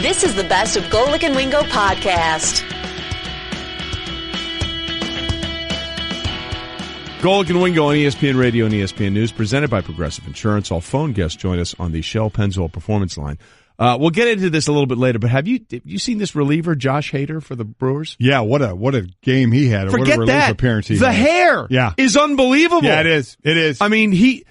This is the Best of Golic and Wingo podcast. Golic and Wingo on ESPN Radio and ESPN News, presented by Progressive Insurance. All phone guests join us on the Shell Pennzoil Performance Line. We'll get into this a little bit later, but have you seen this reliever, Josh Hader, for the Brewers? Yeah, what a game he had. Forget what a relief that. Appearance he the had. Hair is unbelievable. Yeah, it is. It is. I mean,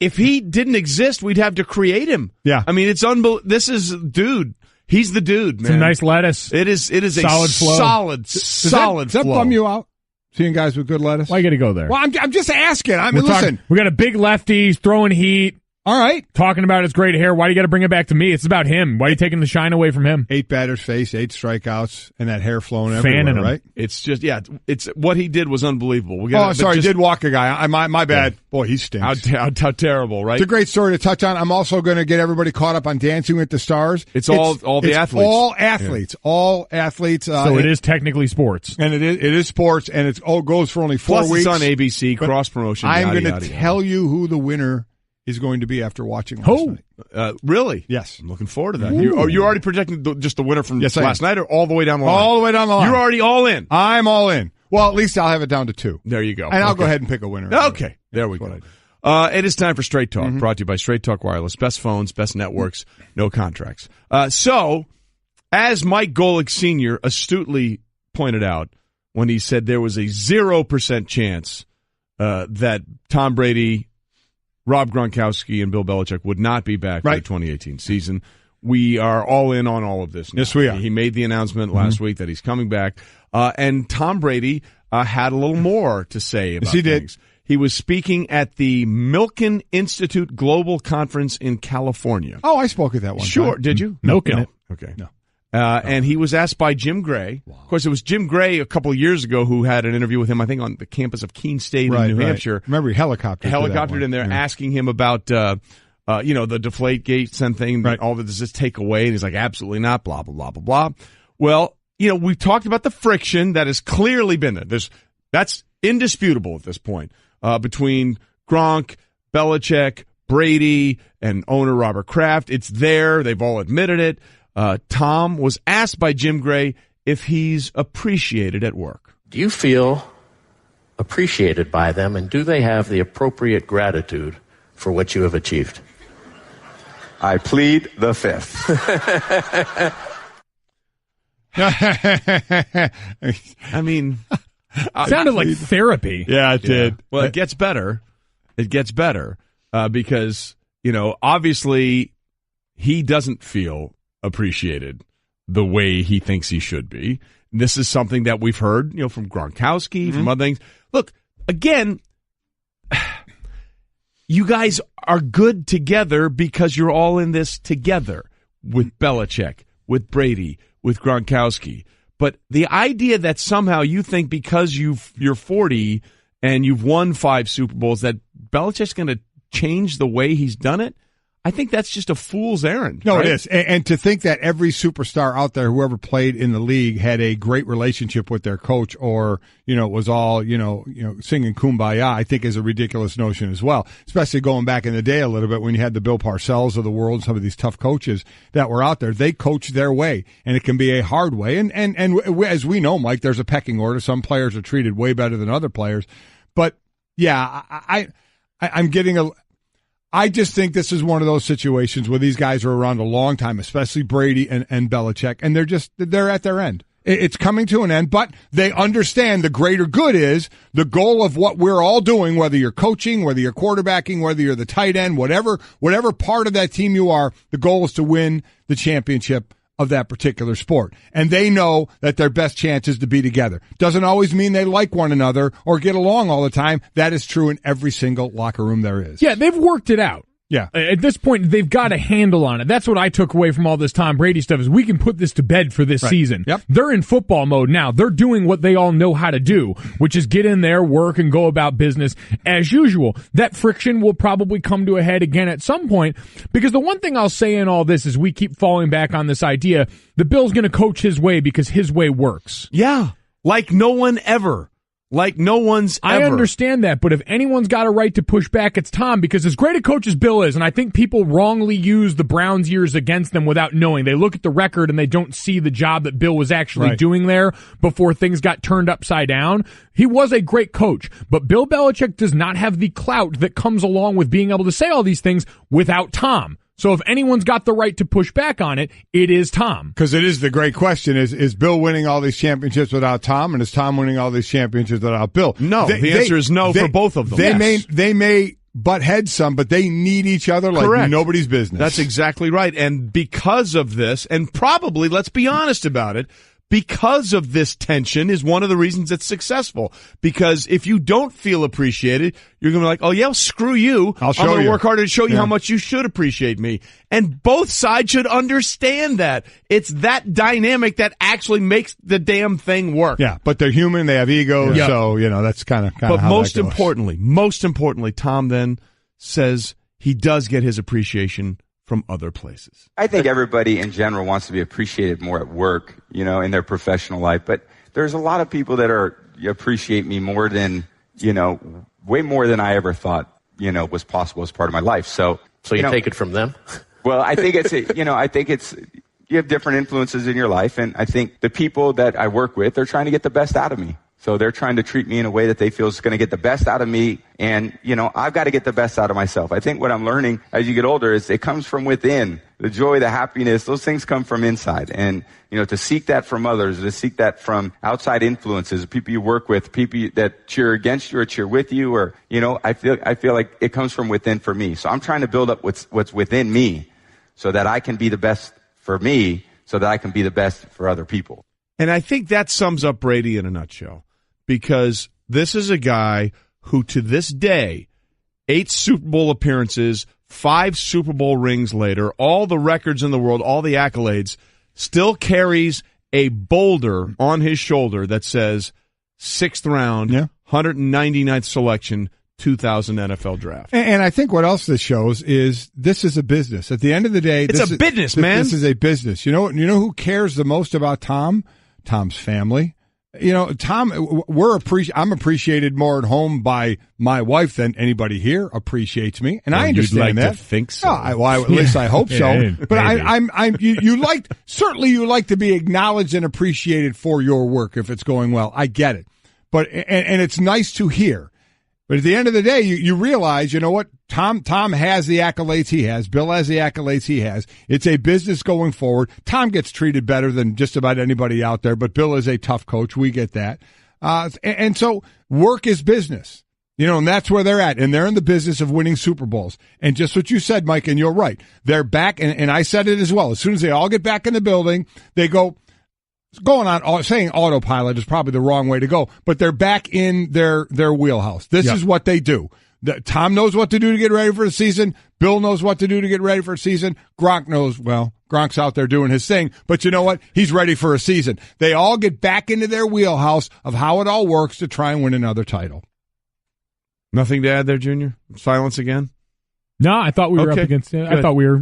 if he didn't exist, we'd have to create him. Yeah. I mean, it's unbelievable. This is, dude. He's the dude, man. Some nice lettuce. It is solid a flow. solid Does flow. that bum you out? Seeing guys with good lettuce? Why you got to go there? Well, I'm just asking. I mean, listen. We got a big lefty he's throwing heat. All right. Talking about his great hair. Why do you got to bring it back to me? It's about him. Why are you taking the shine away from him? 8 batters faced, 8 strikeouts, and that hair flowing everywhere, Fanning him. right? It's just, it's what he did was unbelievable. Sorry, he did walk a guy. My bad. Yeah. Boy, he stinks. How terrible, right? It's a great story to touch on. I'm also going to get everybody caught up on Dancing with the Stars. It's all the athletes. All athletes. Yeah. All athletes. So it is technically sports. And it is sports, and it goes for only 4 Plus weeks. Plus it's on ABC, cross-promotion, I'm going to tell you who the winner is going to be after watching last night. Really? Yes. I'm looking forward to that. You already projecting just the winner from last night or all the way down the line? All the way down the line. You're already all in. I'm all in. Well, at least I'll have it down to 2. There you go. And I'll go ahead and pick a winner. Okay. There we go. It is time for Straight Talk, brought to you by Straight Talk Wireless. Best phones, best networks, no contracts. So, as Mike Golic Sr. astutely pointed out when he said there was a 0% chance that Tom Brady, Rob Gronkowski, and Bill Belichick would not be back for the 2018 season. We are all in on all of this now. Yes, we are. He made the announcement last week that he's coming back. And Tom Brady had a little more to say about things. He was speaking at the Milken Institute Global Conference in California. Oh, I spoke at that one. Sure. time. Did you? Milking it. Okay. No. And he was asked by Jim Gray. Wow. Of course, it was Jim Gray a couple of years ago who had an interview with him, I think, on the campus of Keene State in New Hampshire. Remember, he helicoptered in there asking him about, the deflate gates and thing, all that does this take away? And he's like, absolutely not, blah, blah, blah, blah, blah. Well, we've talked about the friction that has clearly been there. That's indisputable at this point between Gronk, Belichick, Brady, and owner Robert Kraft. It's there. They've all admitted it. Tom was asked by Jim Gray if he's appreciated at work. Do you feel appreciated by them, and do they have the appropriate gratitude for what you have achieved? I plead the fifth. I mean, it sounded like therapy. Yeah, it did. Well, it gets better. It gets better because, obviously he doesn't feel appreciated the way he thinks he should be. This is something that we've heard, from Gronkowski, from other things. Look, again, you guys are good together because you're all in this together with Belichick, with Brady, with Gronkowski. But the idea that somehow you think because you're 40 and you've won 5 Super Bowls that Belichick's going to change the way he's done it, I think that's just a fool's errand. No, right? it is. And to think that every superstar out there, whoever played in the league, had a great relationship with their coach or, was all, singing Kumbaya, I think is a ridiculous notion as well, especially going back in the day a little bit when you had the Bill Parcells of the world, some of these tough coaches that were out there. They coach their way, and it can be a hard way. And as we know, Mike, there's a pecking order. Some players are treated way better than other players. But, yeah, I'm getting I just think this is one of those situations where these guys are around a long time, especially Brady and Belichick, and they're at their end. It's coming to an end, but they understand the greater good is the goal of what we're all doing, whether you're coaching, whether you're quarterbacking, whether you're the tight end, whatever part of that team you are, the goal is to win the championship of that particular sport. And they know that their best chance is to be together. Doesn't always mean they like one another or get along all the time. That is true in every single locker room there is. Yeah, they've worked it out. Yeah. At this point, they've got a handle on it. That's what I took away from all this Tom Brady stuff is we can put this to bed for this season. Yep. They're in football mode now. They're doing what they all know how to do, which is get in there, work, and go about business as usual. That friction will probably come to a head again at some point because the one thing I'll say in all this is we keep falling back on this idea the Bill's going to coach his way because his way works. Yeah, like no one ever. like no one's ever. I understand that, but if anyone's got a right to push back, it's Tom, because as great a coach as Bill is, and I think people wrongly use the Browns' years against them without knowing. They look at the record and they don't see the job that Bill was actually doing there before things got turned upside down. He was a great coach, but Bill Belichick does not have the clout that comes along with being able to say all these things without Tom. So if anyone's got the right to push back on it, it is Tom. Because it is the great question, is Bill winning all these championships without Tom, and is Tom winning all these championships without Bill? No, the answer is no for both of them. They may butt heads some, but they need each other like nobody's business. That's exactly right. And because of this, and probably, let's be honest about it, because of this tension is one of the reasons it's successful. Because if you don't feel appreciated, you're going to be like, oh, yeah, well, screw you. I'm going to work harder to show you how much you should appreciate me. And both sides should understand that. It's that dynamic that actually makes the damn thing work. Yeah, but they're human. They have egos. Yeah. So, that's kind of But how most that goes. most importantly, Tom then says he does get his appreciation from other places. I think everybody in general wants to be appreciated more at work, in their professional life. But there's a lot of people that appreciate me more than, way more than I ever thought, was possible as part of my life. So you take it from them? Well, I think you have different influences in your life. And I think the people that I work with, they're trying to get the best out of me. So they're trying to treat me in a way that they feel is going to get the best out of me. And, I've got to get the best out of myself. I think what I'm learning as you get older is it comes from within. The joy, the happiness, those things come from inside. And, to seek that from others, to seek that from outside influences, people you work with, people that cheer against you or cheer with you, or, I feel like it comes from within for me. So I'm trying to build up what's within me so that I can be the best for me, so that I can be the best for other people. And I think that sums up Brady in a nutshell. Because this is a guy who, to this day, 8 Super Bowl appearances, 5 Super Bowl rings later, all the records in the world, all the accolades, still carries a boulder on his shoulder that says 6th round, 199th selection, 2000 NFL draft. And I think what else this shows is this is a business. At the end of the day, it's a business, man. This is a business. You know who cares the most about Tom? Tom's family. Tom, I'm appreciated more at home by my wife than anybody here appreciates me, and I understand that. To think so. At least I hope so. But you like to be acknowledged and appreciated for your work if it's going well. I get it, but and it's nice to hear. But at the end of the day, you realize, what? Tom has the accolades he has. Bill has the accolades he has. It's a business going forward. Tom gets treated better than just about anybody out there, but Bill is a tough coach. We get that. And so work is business, and that's where they're at. And they're in the business of winning Super Bowls. And just what you said, Mike, and you're right. They're back, and I said it as well. As soon as they all get back in the building, they go. Saying autopilot is probably the wrong way to go, but they're back in their wheelhouse. This is what they do. Tom knows what to do to get ready for the season. Bill knows what to do to get ready for a season. Gronk knows, Gronk's out there doing his thing, but you know what? He's ready for a season. They all get back into their wheelhouse of how it all works to try and win another title. Nothing to add there, Junior? Silence again? No, I thought we were up against. I thought we were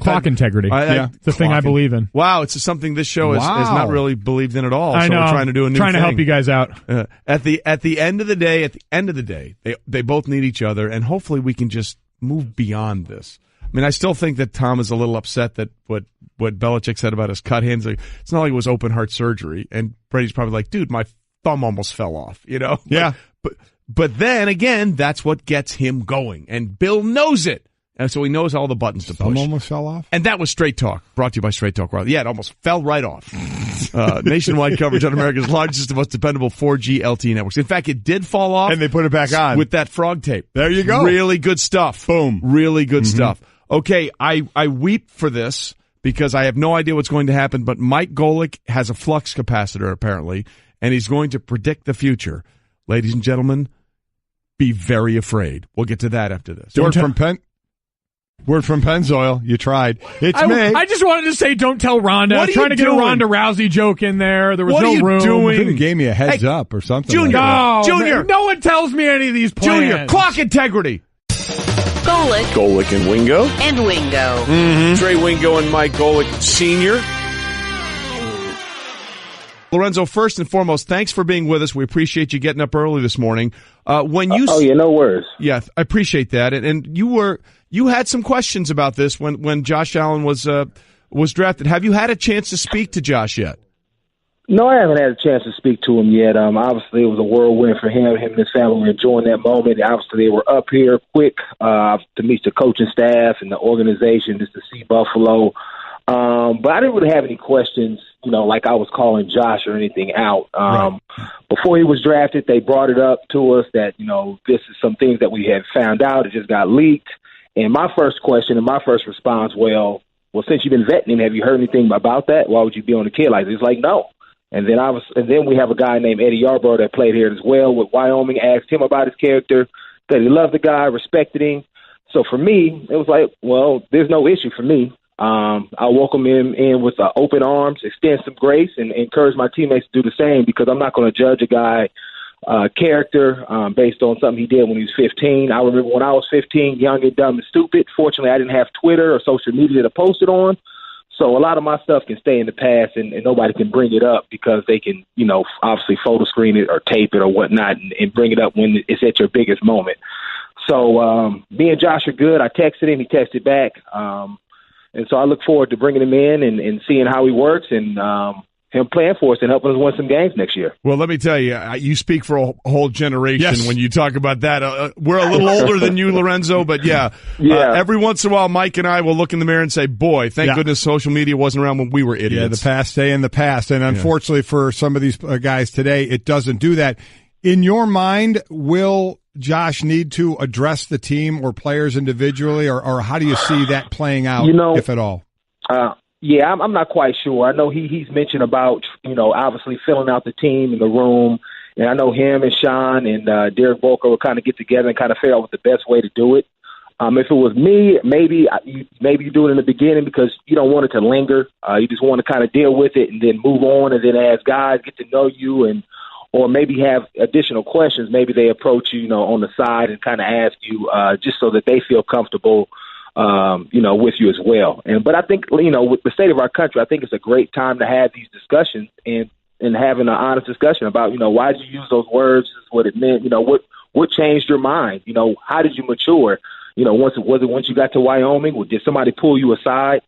clock integrity. It's the thing I believe in. Wow, it's something this show has not really believed in at all. I know. We're trying to do a new thing. To help you guys out. At the end of the day, they both need each other, and hopefully we can just move beyond this. I mean, I still think that Tom is a little upset that what Belichick said about his cut hands. It's not like it was open heart surgery, and Brady's probably like, dude, my thumb almost fell off. Yeah. But then again, that's what gets him going, and Bill knows it. And so he knows all the buttons to push. Thumb almost fell off? And that was Straight Talk, brought to you by Straight Talk. Yeah, it almost fell right off. Nationwide coverage on America's largest and most dependable 4G LTE networks. In fact, it did fall off. And they put it back on. With that frog tape. There you go. Really good stuff. Boom. Really good stuff. Okay, I weep for this because I have no idea what's going to happen, but Mike Golic has a flux capacitor, apparently, and he's going to predict the future. Ladies and gentlemen, be very afraid. We'll get to that after this. Word from Pennzoil. You tried. It's me. I just wanted to say, don't tell Rhonda. I was trying to get a Ronda Rousey joke in there. There was no room. You could have gave me a heads up or something. Junior, Junior, no one tells me any of these plans. Junior, clock integrity. Golic and Wingo. And Wingo. Trey Wingo and Mike Golic Sr. Lorenzo, first and foremost, thanks for being with us. We appreciate you getting up early this morning. No worries. Yeah, I appreciate that. And you had some questions about this when Josh Allen was drafted. Have you had a chance to speak to Josh yet? No, I haven't had a chance to speak to him yet. Obviously, it was a whirlwind for him. Him and his family were enjoying that moment. Obviously, they were up here quick to meet the coaching staff and the organization, just to see Buffalo. But I didn't really have any questions, like I was calling Josh or anything out. Right. Before he was drafted, they brought it up to us that, this is some things that we had found out. It just got leaked. And my first question and my first response, well, since you've been vetting him, have you heard anything about that? Why would you be on the kid like this? He's like, no. And then we have a guy named Eddie Yarbrough that played here as well with Wyoming, asked him about his character, said he loved the guy, respected him. So for me, it was like, well, there's no issue for me. I welcome him in with open arms, extend some grace, and encourage my teammates to do the same, because I'm not going to judge a guy character based on something he did when he was 15. I remember when I was 15, young and dumb and stupid. Fortunately, I didn't have Twitter or social media to post it on. So a lot of my stuff can stay in the past, and nobody can bring it up because they can, obviously photo screen it or tape it or whatnot and bring it up when it's at your biggest moment. So me and Josh are good. I texted him. He texted back. And so I look forward to bringing him in and seeing how he works and him playing for us and helping us win some games next year. Well, let me tell you, you speak for a whole generation when you talk about that. We're a little older than you, Lorenzo, but every once in a while, Mike and I will look in the mirror and say, boy, thank goodness social media wasn't around when we were idiots. Yeah, the past stay in the past. And unfortunately for some of these guys today, it doesn't do that. In your mind, will Josh need to address the team or players individually, or how do you see that playing out, if at all? Yeah, I'm not quite sure. I know he's mentioned about, obviously filling out the team in the room. And I know him and Sean and Derek Volker will kind of get together and kind of figure out what the best way to do it. If it was me, maybe you do it in the beginning because you don't want it to linger. You just want to kind of deal with it and then move on. And then as guys get to know you or maybe have additional questions, maybe they approach you, on the side and kind of ask you just so that they feel comfortable with you as well. But I think, with the state of our country, I think it's a great time to have these discussions and having an honest discussion about, why did you use those words? This is what it meant. What changed your mind? How did you mature? Once you got to Wyoming, did somebody pull you aside?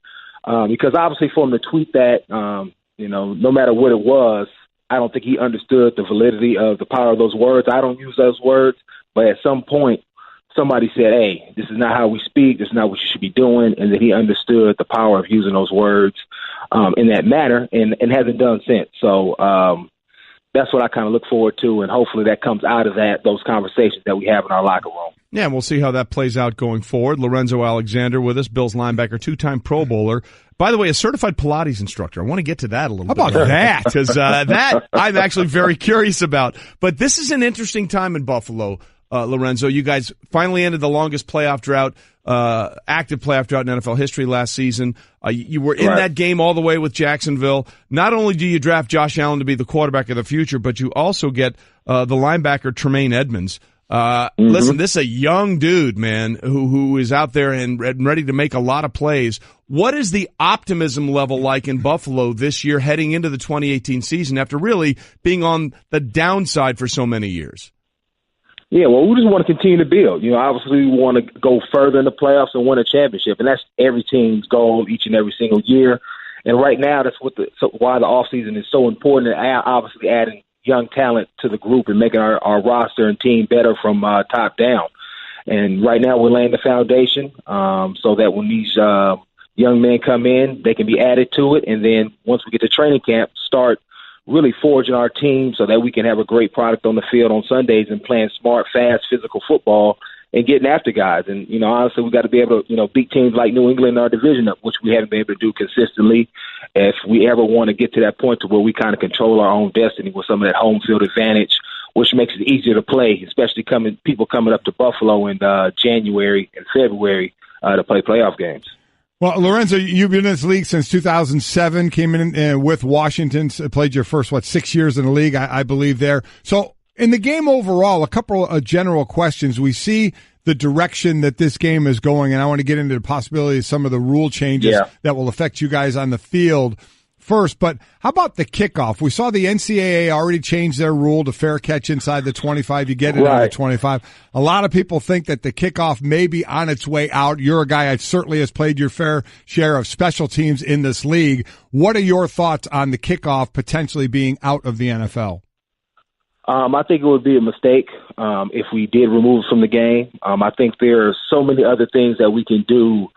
Because obviously for him to tweet that, no matter what it was, I don't think he understood the validity of the power of those words. I don't use those words, but at some point, somebody said, hey, this is not how we speak. This is not what you should be doing. And that he understood the power of using those words in that manner and hasn't done since. So that's what I kind of look forward to. And hopefully that comes out of those conversations that we have in our locker room. Yeah, and we'll see how that plays out going forward. Lorenzo Alexander with us, Bills linebacker, two-time Pro Bowler. By the way, a certified Pilates instructor. I want to get to that a little bit. How about that? Because that I'm actually very curious about. But this is an interesting time in Buffalo. Lorenzo, you guys finally ended the longest playoff drought, active playoff drought in NFL history last season. You were in that game all the way with Jacksonville. Not only do you draft Josh Allen to be the quarterback of the future, but you also get the linebacker Tremaine Edmonds. Listen, this is a young dude, man, who is out there and ready to make a lot of plays. What is the optimism level like in Buffalo this year heading into the 2018 season after really being on the downside for so many years? Yeah, well, we just want to continue to build. Obviously we want to go further in the playoffs and win a championship, and that's every team's goal each and every single year. And right now, that's why the offseason is so important, and obviously adding young talent to the group and making our roster and team better from top down. And right now we're laying the foundation so that when these young men come in, they can be added to it. And then once we get to training camp, start really forging our team so that we can have a great product on the field on Sundays and playing smart, fast, physical football and getting after guys. And, honestly, we got to be able to, beat teams like New England in our division, which we haven't been able to do consistently. If we ever want to get to that point to where we kind of control our own destiny with some of that home field advantage, which makes it easier to play, especially people coming up to Buffalo in January and February to play playoff games. Well, Lorenzo, you've been in this league since 2007, came in with Washington, played your first, 6 years in the league, I believe there. So in the game overall, a couple of general questions. We see the direction that this game is going, and I want to get into the possibility of some of the rule changes that will affect you guys on the field. first, but how about the kickoff? We saw the NCAA already change their rule to fair catch inside the 25. You get it on the 25. A lot of people think that the kickoff may be on its way out. You're a guy that certainly has played your fair share of special teams in this league. What are your thoughts on the kickoff potentially being out of the NFL? I think it would be a mistake if we did remove it from the game. I think there are so many other things that we can do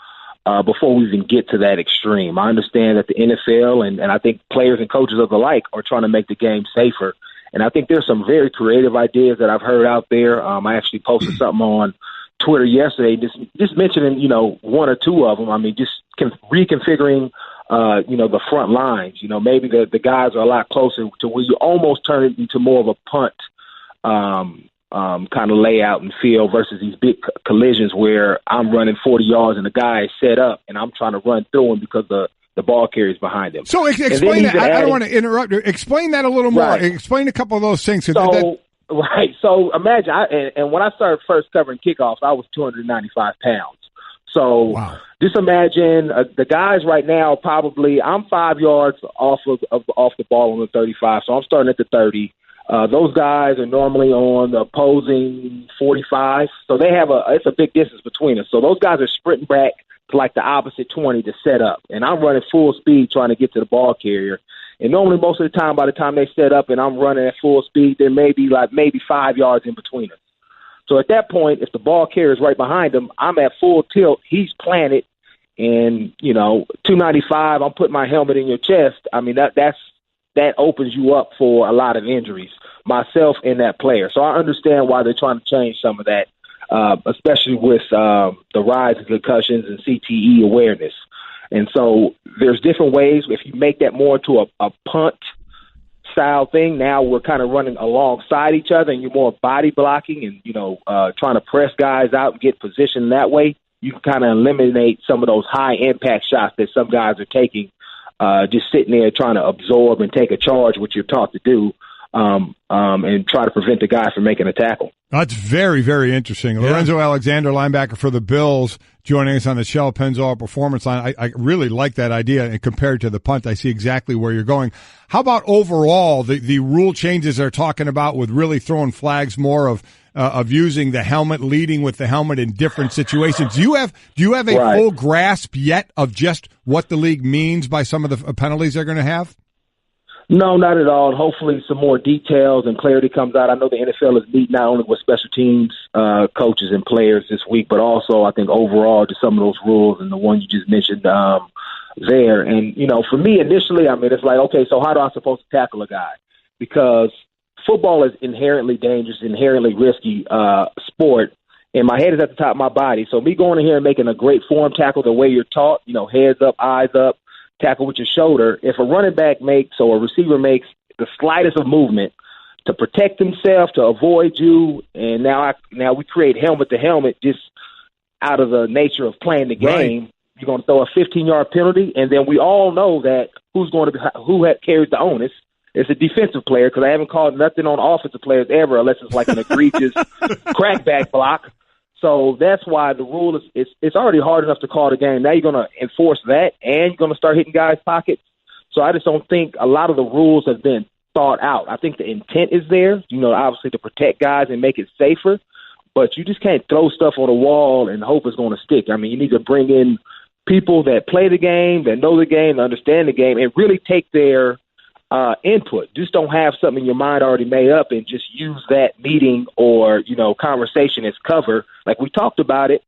before we even get to that extreme. I understand that the NFL and I think players and coaches of the like are trying to make the game safer. And I think there's some very creative ideas that I've heard out there. I actually posted something on Twitter yesterday just mentioning, one or two of them. I mean, just reconfiguring the front lines. Maybe the guys are a lot closer to where you almost turn it into more of a punt kind of layout and feel versus these big collisions where I'm running 40 yards and the guy is set up and I'm trying to run through him because the ball carries behind him. So explain that. I don't want to interrupt you. Explain that a little more. Right. Explain a couple of those things. Right. So imagine, and when I started first covering kickoffs, I was 295 pounds. So just imagine the guys right now, probably I'm 5 yards off the ball on the 35. So I'm starting at the 30. Those guys are normally on the opposing 45. So they have it's a big distance between us. So those guys are sprinting back to like the opposite 20 to set up. And I'm running full speed trying to get to the ball carrier. And normally most of the time, by the time they set up and I'm running at full speed, there may be maybe 5 yards in between us. So at that point, if the ball carrier is right behind him, I'm at full tilt. He's planted, and 295. I'm putting my helmet in your chest. I mean that opens you up for a lot of injuries, myself and that player. So I understand why they're trying to change some of that, especially with the rise of concussions and CTE awareness. And so there's different ways. If you make that more into a punt style thing, now we're kind of running alongside each other and you're more body blocking and, trying to press guys out and get positioned that way. You can kind of eliminate some of those high impact shots that some guys are taking, just sitting there trying to absorb and take a charge, which you're taught to do, and try to prevent the guy from making a tackle. That's very, very interesting. Yeah. Lorenzo Alexander, linebacker for the Bills, joining us on the Shell Pennzoil Performance Line. I really like that idea, and compared to the punt, I see exactly where you're going. How about overall the rule changes they're talking about with really throwing flags more of using the helmet, leading with the helmet in different situations? Do you have a full grasp yet of just what the league means by some of the penalties they're going to have? No, not at all. Hopefully some more details and clarity comes out. I know the NFL is meeting not only with special teams coaches and players this week, but also I think overall to some of those rules and the one you just mentioned there. And, for me initially, I mean, it's like, okay, so how do I supposed to tackle a guy? Because football is inherently dangerous, inherently risky sport, and my head is at the top of my body. So me going in here and making a great form tackle the way you're taught, heads up, eyes up, tackle with your shoulder. If a running back makes or a receiver makes the slightest of movement to protect himself, to avoid you, and now we create helmet to helmet just out of the nature of playing the game. Right. You're going to throw a 15-yard penalty, and then we all know that who carries the onus. It's a defensive player, because I haven't called nothing on offensive players ever unless it's like an egregious crackback block. So that's why the rule is it's already hard enough to call the game. Now you're going to enforce that, and you're going to start hitting guys' pockets. So I just don't think a lot of the rules have been thought out. I think the intent is there, obviously to protect guys and make it safer, but you just can't throw stuff on the wall and hope it's going to stick. I mean, you need to bring in people that play the game, that know the game, that understand the game, and really take their input. Just don't have something in your mind already made up and just use that meeting or, conversation as cover. Like we talked about it,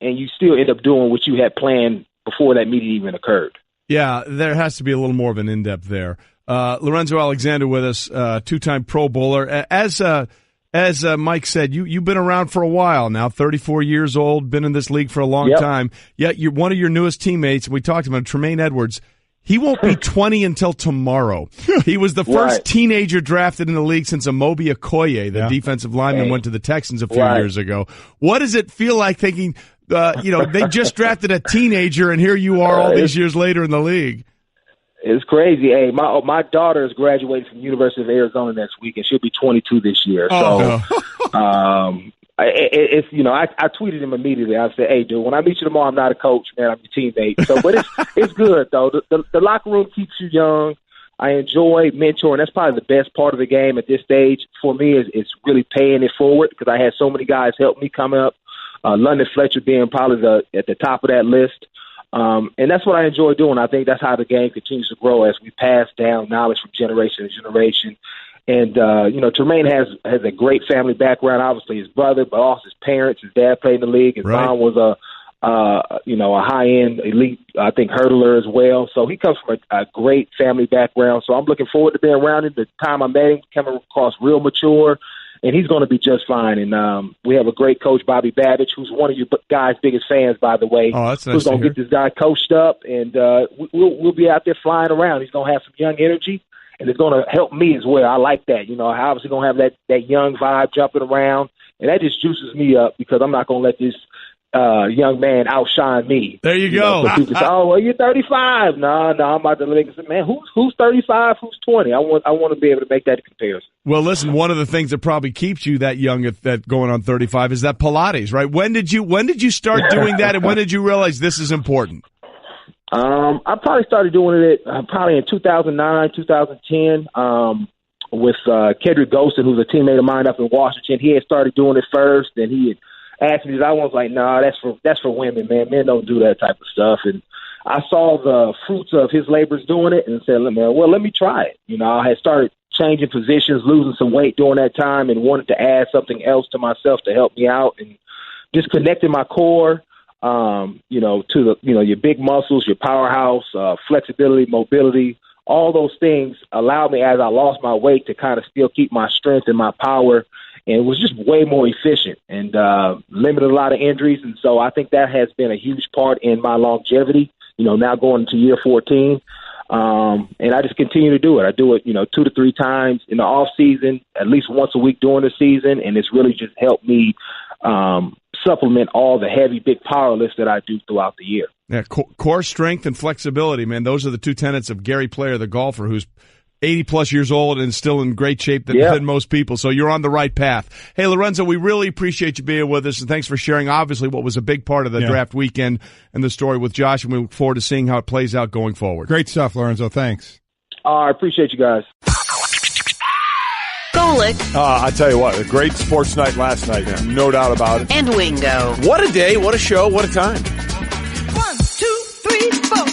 and you still end up doing what you had planned before that meeting even occurred. Yeah, there has to be a little more of an in-depth there. Lorenzo Alexander with us, two-time Pro Bowler. As Mike said, you've been around for a while now, 34 years old, been in this league for a long time. Yet you're one of your newest teammates, we talked about Tremaine Edwards. He won't be 20 until tomorrow. He was the first teenager drafted in the league since Amobi Okoye, the defensive lineman, went to the Texans a few years ago. What does it feel like thinking, they just drafted a teenager and here you are all these years later in the league? It's crazy. Hey, my daughter is graduating from the University of Arizona next week, and she'll be 22 this year. So, it's I tweeted him immediately. I said, "Hey, dude, when I meet you tomorrow, I'm not a coach, man. I'm your teammate." So, but it's good though. The locker room keeps you young. I enjoy mentoring. That's probably the best part of the game at this stage for me. Is really paying it forward because I had so many guys help me come up. London Fletcher being probably at the top of that list. And that's what I enjoy doing. I think that's how the game continues to grow as we pass down knowledge from generation to generation. And, Tremaine has a great family background, obviously his brother, but also his parents. His dad played in the league. His mom was a high-end elite, I think, hurdler as well. So he comes from a great family background. So I'm looking forward to being around him. The time I met him, coming across real mature, and he's going to be just fine. And we have a great coach, Bobby Babbage, who's one of your guys' biggest fans, by the way. Oh, that's nice. Who's going to get this guy coached up, and we'll be out there flying around. He's going to have some young energy, and it's going to help me as well. I like that. Obviously going to have that young vibe jumping around, and that just juices me up because I'm not going to let this young man outshine me. There you go. People say, "Oh, well, you're 35." No, I'm about to look and say, "Man, who's 35? Who's 20?" I want to be able to make that comparison. Well, listen, one of the things that probably keeps you that young at going on 35 is that Pilates, right? When did you start doing that, and when did you realize this is important? I probably started doing it probably in 2009, 2010 with Kedrick Golston, who's a teammate of mine up in Washington. He had started doing it first, and he had asked me, I was like, "Nah, that's for women, man. Men don't do that type of stuff." And I saw the fruits of his labors doing it and said, let me try it. I had started changing positions, losing some weight during that time, and wanted to add something else to myself to help me out, and just connecting my core, to your big muscles, your powerhouse, flexibility, mobility. All those things allowed me, as I lost my weight, to kind of still keep my strength and my power, and was just way more efficient and limited a lot of injuries. And so I think that has been a huge part in my longevity, now going into year 14. And I just continue to do it. I do it, 2 to 3 times in the off season, at least once a week during the season. And it's really just helped me supplement all the heavy, big power lifts that I do throughout the year. Yeah, core strength and flexibility, man. Those are the two tenets of Gary Player, the golfer, who's 80-plus years old and still in great shape than most people. So you're on the right path. Hey, Lorenzo, we really appreciate you being with us, and thanks for sharing, obviously, what was a big part of the draft weekend and the story with Josh, and we look forward to seeing how it plays out going forward. Great stuff, Lorenzo. Thanks. I appreciate you guys. Golic. I tell you what, a great sports night last night, no doubt about it. And Wingo. What a day, what a show, what a time. 1, 2, 3, 4.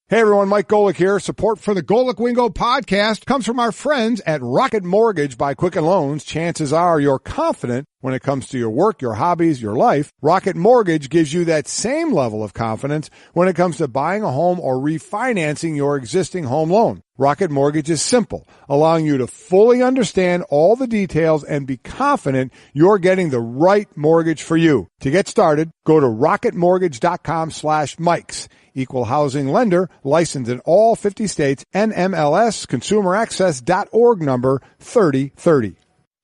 Hey everyone, Mike Golic here. Support for the Golic Wingo podcast comes from our friends at Rocket Mortgage by Quicken Loans. Chances are you're confident when it comes to your work, your hobbies, your life. Rocket Mortgage gives you that same level of confidence when it comes to buying a home or refinancing your existing home loan. Rocket Mortgage is simple, allowing you to fully understand all the details and be confident you're getting the right mortgage for you. To get started, go to rocketmortgage.com/Mikes. Equal housing lender, licensed in all 50 states, NMLS, consumeraccess.org number 3030.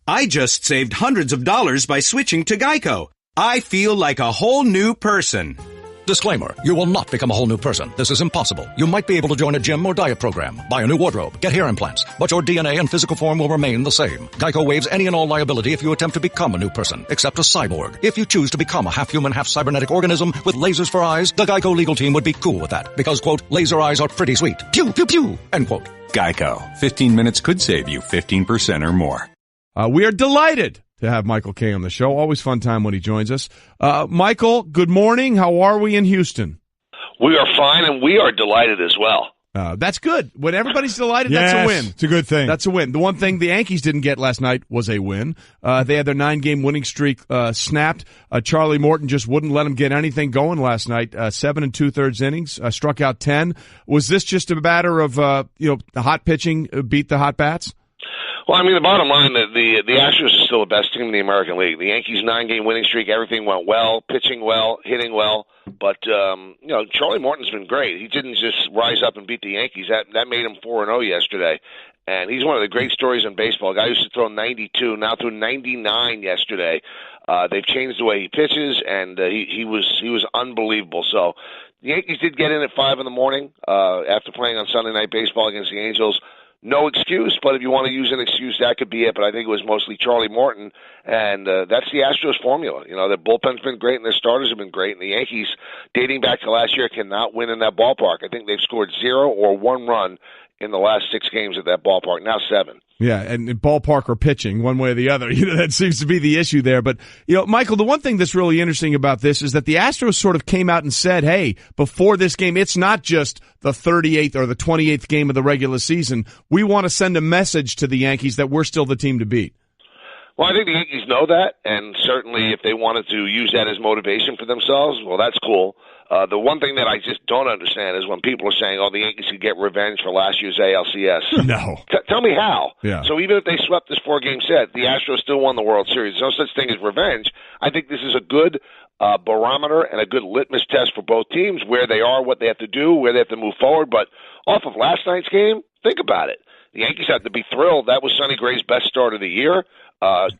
I just saved hundreds of dollars by switching to Geico. I feel like a whole new person. Disclaimer, you will not become a whole new person. This is impossible. You might be able to join a gym or diet program, buy a new wardrobe, get hair implants, but your DNA and physical form will remain the same. Geico waives any and all liability if you attempt to become a new person, except a cyborg. If you choose to become a half-human, half-cybernetic organism with lasers for eyes, the Geico legal team would be cool with that, because, quote, laser eyes are pretty sweet. Pew, pew, pew, end quote. Geico. 15 minutes could save you 15% or more. We are delighted to have Michael Kay on the show. Always fun time when he joins us. Michael, good morning. How are we in Houston? We are fine, and we are delighted as well. That's good. When everybody's delighted, that's a win. It's a good thing. That's a win. The one thing the Yankees didn't get last night was a win. They had their 9-game winning streak snapped. Charlie Morton just wouldn't let them get anything going last night. 7 2/3 innings, struck out 10. Was this just a matter of the hot pitching beat the hot bats? Well, I mean, the bottom line, the Astros are still the best team in the American League. The Yankees' 9-game winning streak, everything went well, pitching well, hitting well. But, Charlie Morton's been great. He didn't just rise up and beat the Yankees. That made him 4-0 yesterday. And he's one of the great stories in baseball. A guy used to throw 92, now threw 99 yesterday. They've changed the way he pitches, and he was unbelievable. So the Yankees did get in at 5 in the morning after playing on Sunday Night Baseball against the Angels. No excuse, but if you want to use an excuse, that could be it. But I think it was mostly Charlie Morton. And that's the Astros formula. You know, their bullpen's been great and their starters have been great. And the Yankees, dating back to last year, cannot win in that ballpark. I think they've scored 0 or 1 run in the last 6 games at that ballpark, now 7. Yeah, and ballpark or pitching, one way or the other. You know, that seems to be the issue there. But, you know, Michael, the one thing that's really interesting about this is that the Astros sort of came out and said, hey, before this game, it's not just the 38th or the 28th game of the regular season. We want to send a message to the Yankees that we're still the team to beat. Well, I think the Yankees know that, and certainly if they wanted to use that as motivation for themselves, well, that's cool. The one thing that I just don't understand is when people are saying, oh, the Yankees could get revenge for last year's ALCS. No. Tell me how. Yeah. So even if they swept this 4-game set, the Astros still won the World Series. There's no such thing as revenge. I think this is a good barometer and a good litmus test for both teams, where they are, what they have to do, where they have to move forward. But off of last night's game, think about it. The Yankees have to be thrilled. That was Sonny Gray's best start of the year.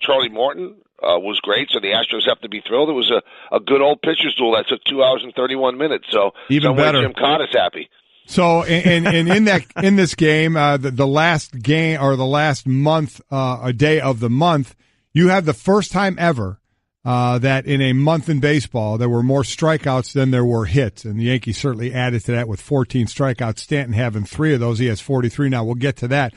Charlie Morton was great, so the Astros have to be thrilled. It was a good old pitcher's duel that took 2 hours and 31 minutes. So even better. Jim Cott is happy. So, and in this game, the last game or the last month, a day of the month, you have the first time ever that in a month in baseball there were more strikeouts than there were hits, and the Yankees certainly added to that with 14 strikeouts. Stanton having 3 of those, he has 43 now. We'll get to that.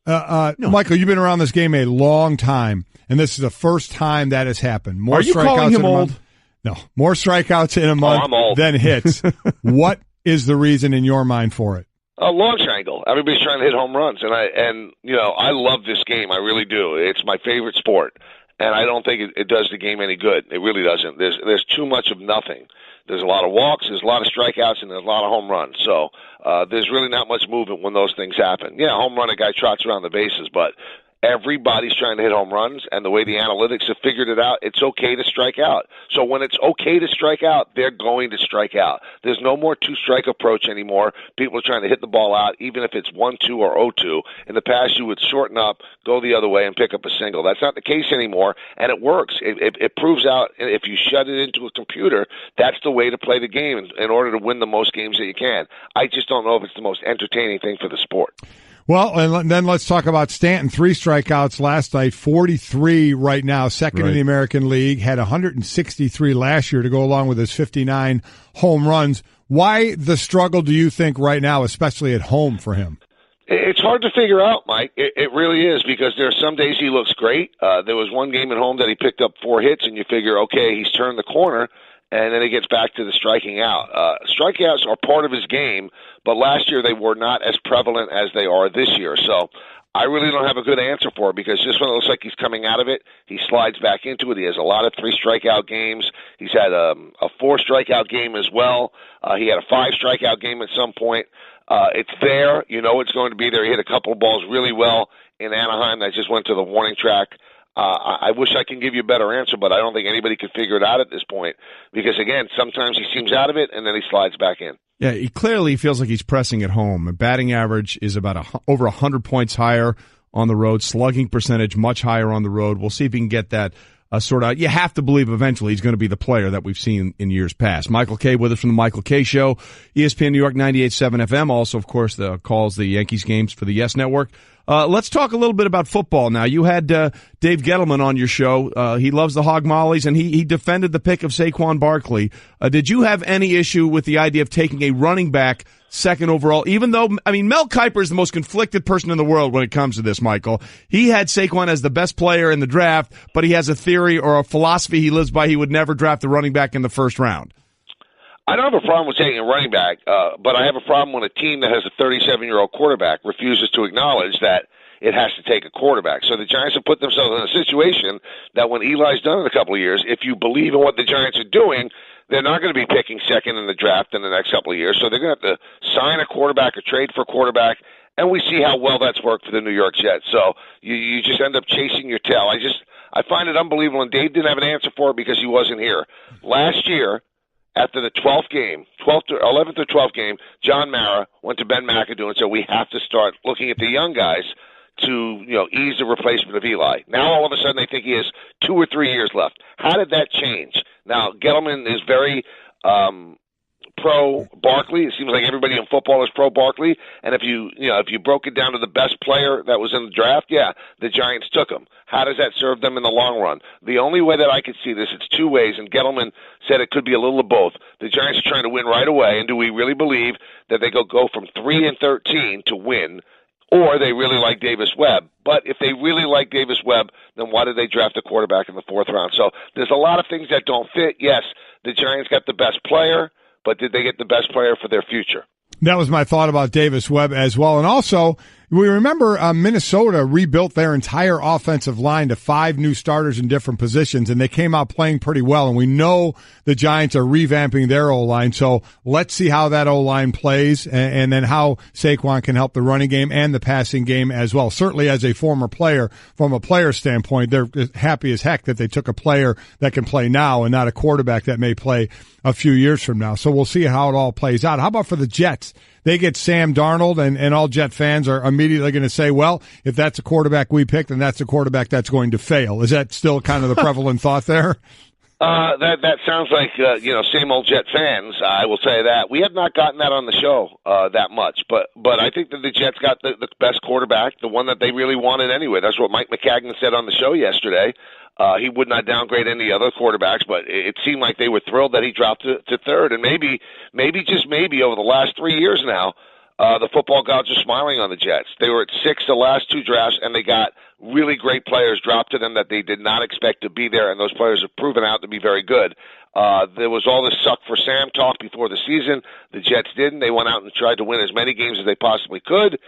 Michael, you've been around this game a long time, and this is the first time that has happened. More Are you strikeouts calling him in a old? month. No, more strikeouts in a month old. than hits. What is the reason in your mind for it? A launch angle. Everybody's trying to hit home runs, and I love this game. I really do. It's my favorite sport, and I don't think it does the game any good. It really doesn't. There's too much of nothing. There's a lot of walks, there's a lot of strikeouts, and there's a lot of home runs. So there's really not much movement when those things happen. Yeah, home run, a guy trots around the bases, but everybody's trying to hit home runs, and the way the analytics have figured it out, it's okay to strike out. So when it's okay to strike out, they're going to strike out. There's no more two-strike approach anymore. People are trying to hit the ball out, even if it's 1-2 or 0-2. In the past, you would shorten up, go the other way, and pick up a single. That's not the case anymore, and it works. It proves out, if you shut it into a computer, that's the way to play the game in order to win the most games that you can. I just don't know if it's the most entertaining thing for the sport. Well, and then let's talk about Stanton. 3 strikeouts last night, 43 right now, second in the American League, had 163 last year to go along with his 59 home runs. Why the struggle, do you think, right now, especially at home for him? It's hard to figure out, Mike. It really is, because there are some days he looks great. There was one game at home that he picked up 4 hits, and you figure, okay, he's turned the corner, and then he gets back to the striking out. Strikeouts are part of his game, but last year they were not as prevalent as they are this year. So I really don't have a good answer for it, because just when it looks like he's coming out of it, he slides back into it. He has a lot of 3 strikeout games. He's had a 4 strikeout game as well. He had a 5 strikeout game at some point. It's there. You know it's going to be there. He hit a couple of balls really well in Anaheim that just went to the warning track. I wish I can give you a better answer, but I don't think anybody could figure it out at this point, because, again, sometimes he seems out of it and then he slides back in. Yeah, he clearly feels like he's pressing at home. The batting average is about over 100 points higher on the road. Slugging percentage much higher on the road. We'll see if he can get that sort of. You have to believe eventually he's going to be the player that we've seen in years past. Michael Kay with us from the Michael Kay Show, ESPN New York 98.7 FM. Also, of course, calls the Yankees games for the Yes Network. Let's talk a little bit about football now. You had Dave Gettleman on your show. He loves the hog mollies, and he defended the pick of Saquon Barkley. Did you have any issue with the idea of taking a running back second overall, even though, I mean, Mel Kiper is the most conflicted person in the world when it comes to this, Michael. He had Saquon as the best player in the draft, but he has a theory or a philosophy he lives by. He would never draft a running back in the first round. I don't have a problem with taking a running back, but I have a problem when a team that has a 37-year-old quarterback refuses to acknowledge that it has to take a quarterback. So the Giants have put themselves in a situation that when Eli's done in a couple of years, if you believe in what the Giants are doing, they're not going to be picking second in the draft in the next couple of years. So they're going to have to sign a quarterback or trade for a quarterback, and we see how well that's worked for the New York Jets. So you just end up chasing your tail. I find it unbelievable, and Dave didn't have an answer for it because he wasn't here. Last year, after the 11th or 12th game, John Mara went to Ben McAdoo and said, we have to start looking at the young guys to, ease the replacement of Eli. Now all of a sudden they think he has 2 or 3 years left. How did that change? Now Gettleman is very pro Barkley. It seems like everybody in football is pro Barkley. And if you broke it down to the best player that was in the draft, yeah, the Giants took him. How does that serve them in the long run? The only way that I could see this, it's two ways, and Gettleman said it could be a little of both. The Giants are trying to win right away, and do we really believe that they go from 3-13 to win? Or they really like Davis Webb. But if they really like Davis Webb, then why did they draft a quarterback in the 4th round? So there's a lot of things that don't fit. Yes, the Giants got the best player, but did they get the best player for their future? That was my thought about Davis Webb as well. And also, we remember Minnesota rebuilt their entire offensive line to 5 new starters in different positions, and they came out playing pretty well. And we know the Giants are revamping their O-line, so let's see how that O-line plays and then how Saquon can help the running game and the passing game as well. Certainly as a former player, from a player standpoint, they're happy as heck that they took a player that can play now and not a quarterback that may play a few years from now. So we'll see how it all plays out. How about for the Jets? They get Sam Darnold, and all Jet fans are immediately going to say, well, if that's a quarterback we picked, then that's a quarterback that's going to fail. Is that still kind of the prevalent thought there? That sounds like, same old Jet fans. I will say that. We have not gotten that on the show that much, but I think that the Jets got the best quarterback, the one that they really wanted anyway. That's what Mike McCagnon said on the show yesterday. He would not downgrade any other quarterbacks, but it seemed like they were thrilled that he dropped to 3rd. And maybe just maybe over the last 3 years now, the football gods are smiling on the Jets. They were at 6 the last 2 drafts, and they got really great players dropped to them that they did not expect to be there, and those players have proven out to be very good. There was all this suck for Sam talk before the season. The Jets didn't. They went out and tried to win as many games as they possibly could.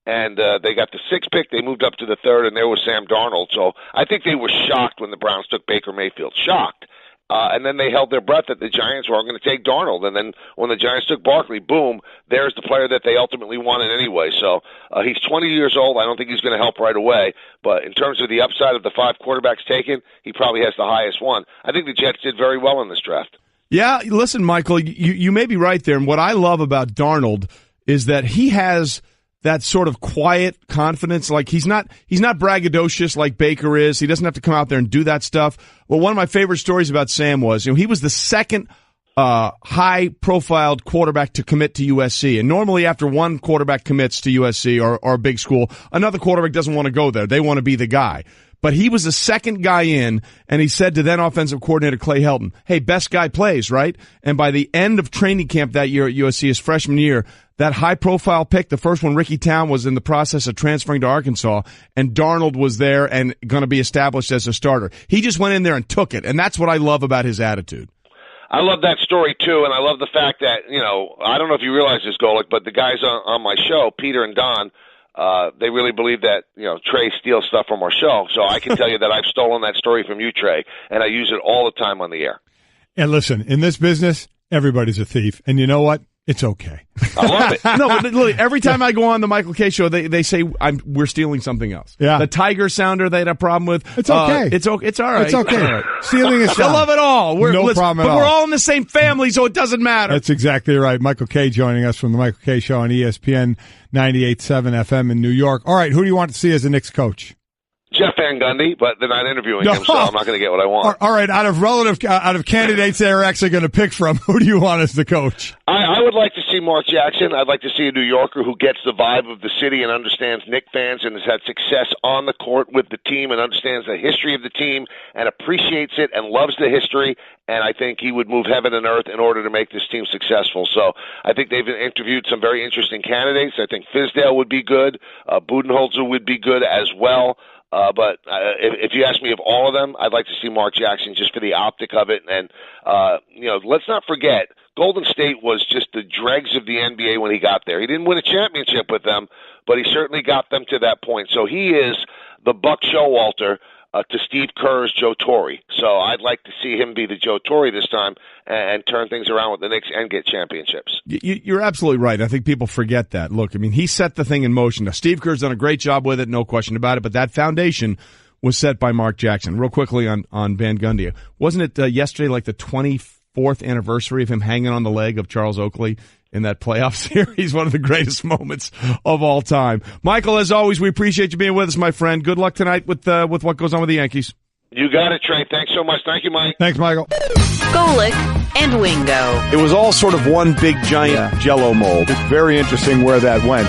And they got the 6th pick. They moved up to the 3rd, and there was Sam Darnold. So I think they were shocked when the Browns took Baker Mayfield. Shocked. And then they held their breath that the Giants were going to take Darnold. And then when the Giants took Barkley, boom, there's the player that they ultimately wanted anyway. So he's 20 years old. I don't think he's going to help right away. But in terms of the upside of the 5 quarterbacks taken, he probably has the highest one. I think the Jets did very well in this draft. Yeah, listen, Michael, you may be right there. And what I love about Darnold is that he has that sort of quiet confidence. Like he's not braggadocious like Baker is. He doesn't have to come out there and do that stuff. Well, one of my favorite stories about Sam was, he was the second high-profiled quarterback to commit to USC. And normally after one quarterback commits to USC or a big school, another quarterback doesn't want to go there. They want to be the guy. But he was the second guy in, and he said to then offensive coordinator Clay Helton, hey, best guy plays, right? And by the end of training camp that year at USC, his freshman year, that high-profile pick, the first one, Ricky Town, was in the process of transferring to Arkansas, and Darnold was there and going to be established as a starter. He just went in there and took it, and that's what I love about his attitude. I love that story, too, and I love the fact that, I don't know if you realize this, Golic, but the guys on my show, Peter and Don, they really believe that, Trey steals stuff from our show. So I can tell you that I've stolen that story from you, Trey, and I use it all the time on the air. And listen, in this business, everybody's a thief. And you know what? It's okay. I love it. No, but literally, every time I go on the Michael K show, they say we're stealing something else. Yeah. The Tiger sounder they had a problem with. It's okay. It's all right. It's okay. All right. Stealing is I love it all. No problem at all. But we're all in the same family, so it doesn't matter. That's exactly right. Michael K joining us from the Michael K show on ESPN 98.7 FM in New York. All right, who do you want to see as the Knicks coach? Jeff Van Gundy, but they're not interviewing him, so I'm not going to get what I want. All right, out of candidates they're actually going to pick from, who do you want as the coach? I would like to see Mark Jackson. I'd like to see a New Yorker who gets the vibe of the city and understands Knicks fans and has had success on the court with the team and understands the history of the team and appreciates it and loves the history. And I think he would move heaven and earth in order to make this team successful. So I think they've interviewed some very interesting candidates. I think Fizdale would be good. Budenholzer would be good as well. But if you ask me of all of them, I'd like to see Mark Jackson just for the optic of it. And, let's not forget, Golden State was just the dregs of the NBA when he got there. He didn't win a championship with them, but he certainly got them to that point. So he is the Buck Showalter to Steve Kerr's Joe Torre. So I'd like to see him be the Joe Torre this time and turn things around with the Knicks and get championships. You're absolutely right. I think people forget that. Look, he set the thing in motion. Now, Steve Kerr's done a great job with it, no question about it, but that foundation was set by Mark Jackson. Real quickly on Van Gundy. Wasn't it yesterday like the 24th anniversary of him hanging on the leg of Charles Oakley in that playoff series? One of the greatest moments of all time. Michael, as always, we appreciate you being with us, my friend. Good luck tonight with what goes on with the Yankees. You got it, Trey. Thanks so much. Thank you, Mike. Thanks, Michael. Golic and Wingo. It was all sort of one big giant Jell-O mold. It's very interesting where that went.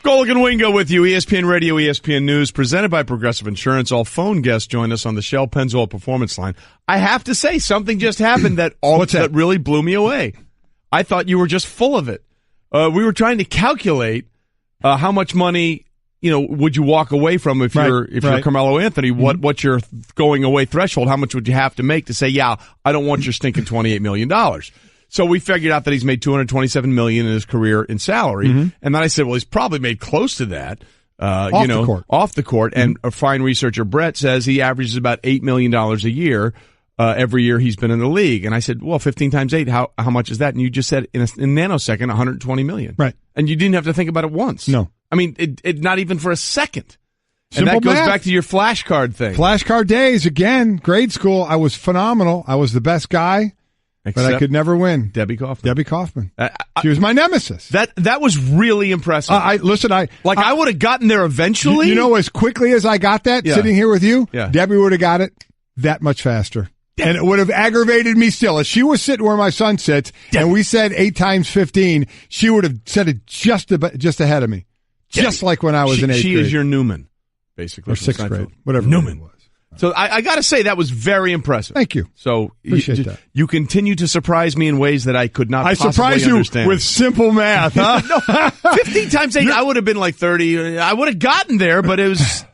Golic and Wingo with you, ESPN Radio, ESPN News, presented by Progressive Insurance. All phone guests join us on the Shell Pennzoil Performance Line. I have to say, something just happened that really blew me away. I thought you were just full of it. We were trying to calculate how much money, would you walk away from if you're Carmelo Anthony? What's your going away threshold? How much would you have to make to say, yeah, I don't want your stinking $28 million? So we figured out that he's made $227 million in his career in salary, and then I said, well, he's probably made close to that, off the court. And a fine researcher, Brett, says he averages about $8 million a year every year he's been in the league. And I said, well, 15 times 8, how much is that? And you just said in a nanosecond, $120 million. Right. And you didn't have to think about it once. No. I mean, it not even for a second. Simple and that goes math. back to your flashcard thing. Flashcard days, again, grade school, I was phenomenal. I was the best guy. But I could never win. Debbie Kaufman. She was my nemesis. That was really impressive. I would have gotten there eventually. You know, as quickly as I got that, sitting here with you, Debbie would have got it that much faster. And it would have aggravated me still. If she was sitting where my son sits, and we said 8 times 15, she would have said it just ahead of me. Just like when I was in 8th grade. She is your Newman, basically. Or 6th grade. Whatever Newman was. So I got to say, that was very impressive. Thank you. So Appreciate that. You continue to surprise me in ways that I could not possibly surprise you understand. with simple math, huh? No, 15 times 8, I would have been like 30. I would have gotten there, but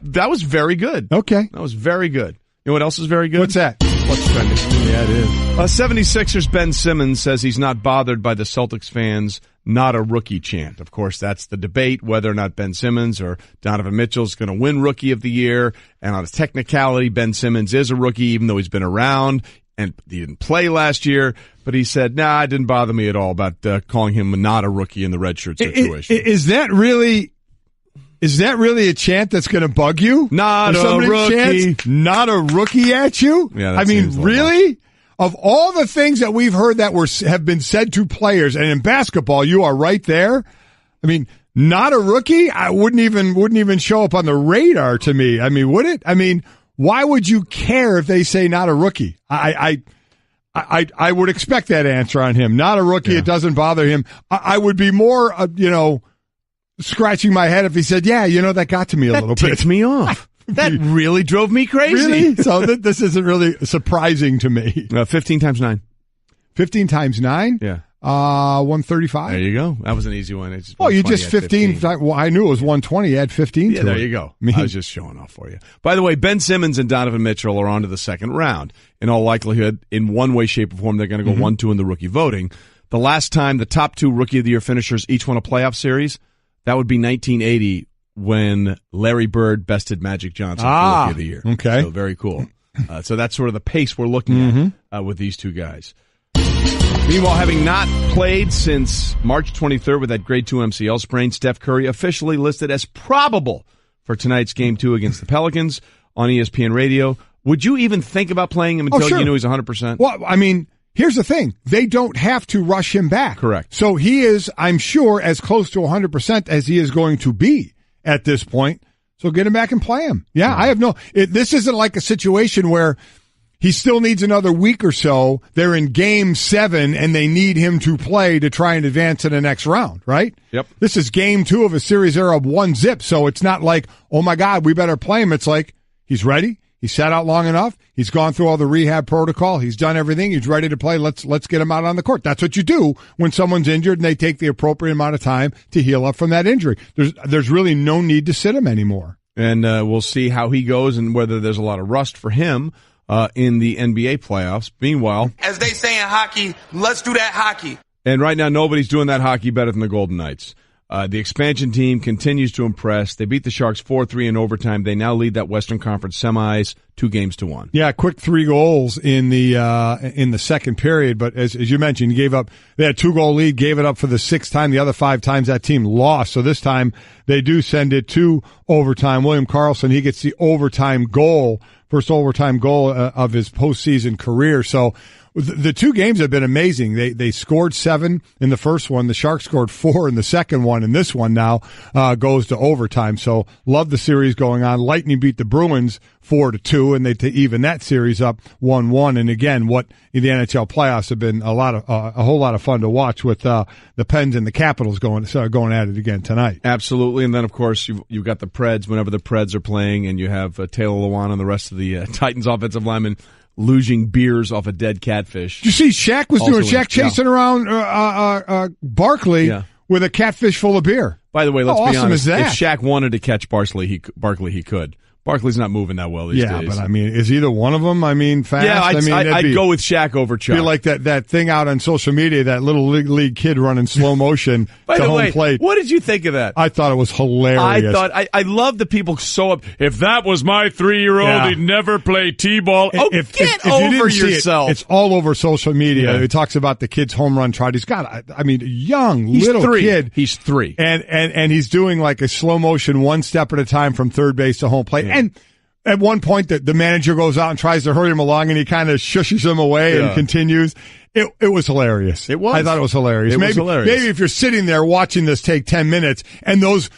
that was very good. Okay. That was very good. You know what else is very good? What's that? What's trending? Yeah, it is. 76ers Ben Simmons says he's not bothered by the Celtics fans' not a rookie chant. Of course, that's the debate, whether or not Ben Simmons or Donovan Mitchell is going to win Rookie of the Year. And on a technicality, Ben Simmons is a rookie, even though he's been around and he didn't play last year. But he said, it didn't bother me at all about calling him not a rookie in the redshirt situation. Is that really a chant that's going to bug you? Not a rookie. Not a rookie at you? Yeah, I mean, really? Of all the things that we've heard that have been said to players, and in basketball, you are right there. I mean, not a rookie? I wouldn't even show up on the radar to me. I mean, would it? I mean, why would you care if they say not a rookie? I would expect that answer on him. Not a rookie. Yeah. It doesn't bother him. I would be more, scratching my head if he said, that got to me a little bit. That ticked me off. That really drove me crazy. Really? So this isn't really surprising to me. 15 times 9. 15 times 9? Yeah. 135. There you go. That was an easy one. You just 15. Well, I knew it was 120. Add 15 to it. There you go. I was just showing off for you. By the way, Ben Simmons and Donovan Mitchell are on to the second round. In all likelihood, in one way, shape, or form, they're going to go 1-2 in the rookie voting. The last time the top 2 Rookie of the Year finishers each won a playoff series, that would be 1980. When Larry Bird bested Magic Johnson for Rookie of the Year. Okay. So very cool. So that's sort of the pace we're looking at with these two guys. Meanwhile, having not played since March 23rd with that grade 2 MCL sprain, Steph Curry officially listed as probable for tonight's Game 2 against the Pelicans on ESPN Radio. Would you even think about playing him until you knew he's 100%? Well, I mean, here's the thing. They don't have to rush him back. Correct. So he is, I'm sure, as close to 100% as he is going to be at this point. So get him back and play him. Yeah, I have this isn't like a situation where he still needs another week or so. They're in Game 7 and they need him to play to try and advance to the next round, right? Yep. This is Game 2 of a series era of 1-zip. So it's not like, oh my God, we better play him. It's like, he's ready. He sat out long enough. He's gone through all the rehab protocol. He's done everything. He's ready to play. Let's get him out on the court. That's what you do when someone's injured and they take the appropriate amount of time to heal up from that injury. There's really no need to sit him anymore. And we'll see how he goes and whether there's a lot of rust for him in the NBA playoffs. Meanwhile, as they say in hockey, let's do that hockey. And right now, nobody's doing that hockey better than the Golden Knights. The expansion team continues to impress. They beat the Sharks 4-3 in overtime. They now lead that Western Conference semis 2-1. Yeah, quick 3 goals in the second period. But as you mentioned, they had a 2-goal lead, gave it up for the 6th time. The other 5 times that team lost. So this time they do send it to overtime. William Karlsson, he gets the overtime goal, first overtime goal of his postseason career. So The two games have been amazing. They scored 7 in the first one. The Sharks scored 4 in the second one, and this one now goes to overtime. So love the series going on. Lightning beat the Bruins 4-2, and they even that series up 1-1. And again, what the NHL playoffs have been a whole lot of fun to watch with the Pens and the Capitals going at it again tonight. Absolutely, and then of course you've got the Preds whenever the Preds are playing, and you have Taylor Lewan and the rest of the Titans offensive linemen losing beers off a dead catfish. Did you see Shaq was doing Shaq chasing around Barkley with a catfish full of beer? By the way, let's be honest. Is that? If Shaq wanted to catch Barkley, he could. Barkley's not moving that well these days. Yeah, but I mean, is either one of them, fast? Yeah, I'd go with Shaq over Chuck. Feel like that thing out on social media, that little league kid running slow motion to home plate. What did you think of that? I thought it was hilarious. I love the people so up. If that was my 3-year-old, he'd never play T-ball. Get over yourself. It's all over social media. It talks about the kid's home run trot. He's got, a young little kid. He's 3. And he's doing like a slow motion, one step at a time from third base to home plate. And at one point, the manager goes out and tries to hurry him along, and he kind of shushes him away and continues. It was hilarious. It was. I thought it was hilarious. Maybe if you're sitting there watching this take 10 minutes, and those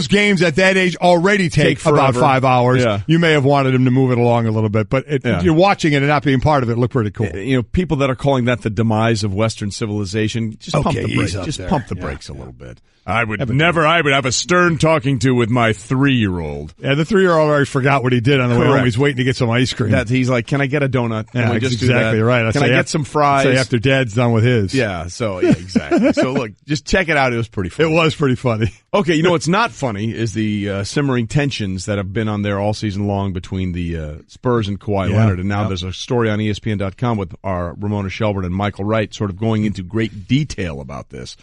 games at that age already take about 5 hours, you may have wanted him to move it along a little bit. But you're watching it and not being part of it looked pretty cool. People that are calling that the demise of Western civilization, just pump the brakes. Just pump the brakes a little bit. I would have a stern talking to with my 3-year-old. Yeah, the 3-year-old already forgot what he did on the way home. He's waiting to get some ice cream. He's like, can I get a donut? Can we just exactly do that? Right. Can I get some fries? After Dad's done with his. Yeah, exactly. So look, just check it out. It was pretty funny. It was pretty funny. Okay, what's not funny is the simmering tensions that have been on there all season long between the Spurs and Kawhi Leonard. And now there's a story on ESPN.com with our Ramona Shelburne and Michael Wright sort of going into great detail about this.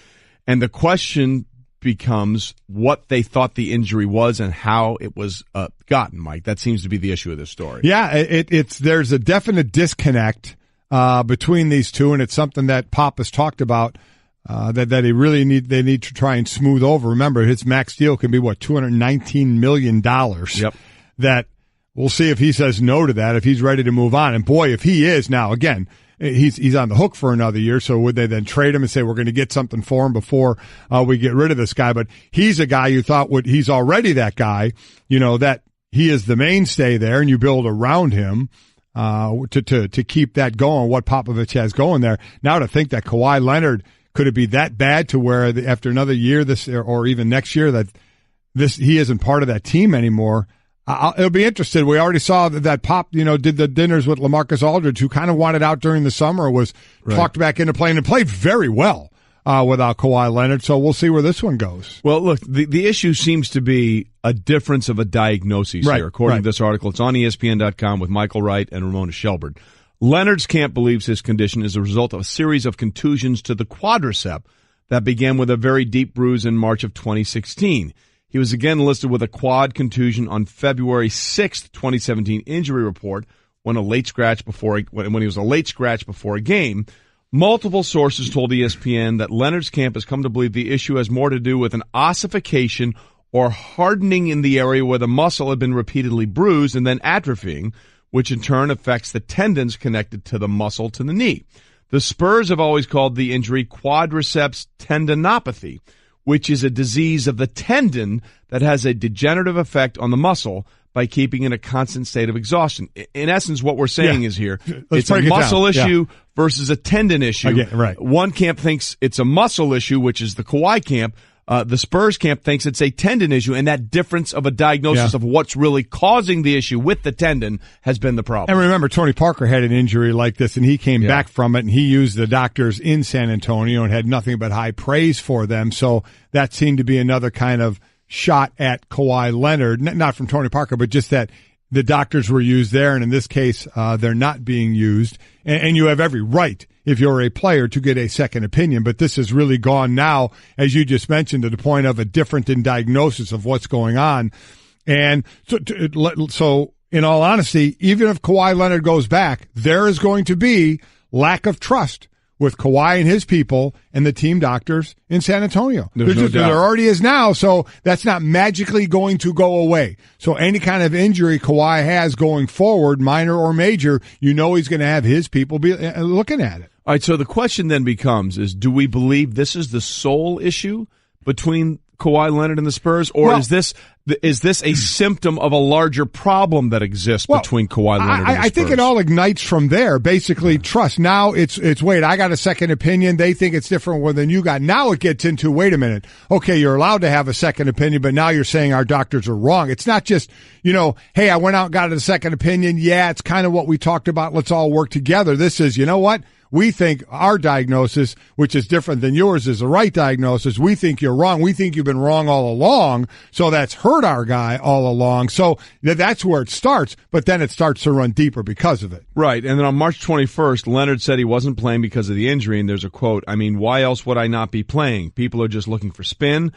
And the question becomes what they thought the injury was and how it was gotten, Mike. That seems to be the issue of this story. Yeah, there's a definite disconnect between these two, and it's something that Pop has talked about that they really need to try and smooth over. Remember, his max deal can be $219 million. Yep. That we'll see if he says no to that, if he's ready to move on. And boy, if he is now, again, he's on the hook for another year. So would they then trade him and say we're going to get something for him before we get rid of this guy? But he's a guy you thought he's already that guy. That he is the mainstay there, and you build around him. To keep that going, what Popovich has going there. Now to think that Kawhi Leonard, could it be that bad to where after another year, or even next year, that he isn't part of that team anymore? It'll be interesting. We already saw that Pop, did the dinners with LaMarcus Aldridge, who kind of wanted out during the summer, was talked back into playing and played very well without Kawhi Leonard. So we'll see where this one goes. Well, look, the issue seems to be a difference of a diagnosis here. According to this article, it's on ESPN.com with Michael Wright and Ramona Shelburne. Leonard's camp believes his condition is a result of a series of contusions to the quadricep that began with a very deep bruise in March of 2016. He was again listed with a quad contusion on February 6th, 2017 injury report when he was a late scratch before a game. Multiple sources told ESPN that Leonard's camp has come to believe the issue has more to do with an ossification or hardening in the area where the muscle had been repeatedly bruised and then atrophying, which in turn affects the tendons connected to the muscle to the knee. The Spurs have always called the injury quadriceps tendinopathy, which is a disease of the tendon that has a degenerative effect on the muscle by keeping in a constant state of exhaustion. In essence, what we're saying is here, it's a muscle issue versus a tendon issue. Again, One camp thinks it's a muscle issue, which is the Kawhi camp. The Spurs camp thinks it's a tendon issue, and that difference of a diagnosis of what's really causing the issue with the tendon has been the problem. And remember, Tony Parker had an injury like this, and he came back from it, and he used the doctors in San Antonio and had nothing but high praise for them. So that seemed to be another kind of shot at Kawhi Leonard, not from Tony Parker, but just that the doctors were used there, and in this case, they're not being used. And you have every right, if you're a player, to get a second opinion. But this has really gone now, as you just mentioned, to the point of a different in diagnosis of what's going on. And so in all honesty, even if Kawhi Leonard goes back, there is going to be lack of trust with Kawhi and his people and the team doctors in San Antonio. There's no doubt. There already is now, so that's not magically going to go away. So any kind of injury Kawhi has going forward, minor or major, you know he's going to have his people be looking at it. All right, so the question then becomes is, do we believe this is the sole issue between Kawhi Leonard and the Spurs, or is this a symptom of a larger problem that exists between Kawhi Leonard and the Spurs? I think it all ignites from there. Basically, trust. Now it's wait, I got a second opinion. They think it's different than you got. Now it gets into, wait a minute. Okay, you're allowed to have a second opinion, but now you're saying our doctors are wrong. It's not just, hey, I went out and got a second opinion. Yeah, it's kind of what we talked about. Let's all work together. This is, you know what? We think our diagnosis, which is different than yours, is the right diagnosis. We think you're wrong. We think you've been wrong all along. So that's hurt our guy all along. So that's where it starts. But then it starts to run deeper because of it. Right. And then on March 21st, Leonard said he wasn't playing because of the injury. And there's a quote, I mean, why else would I not be playing? People are just looking for spin.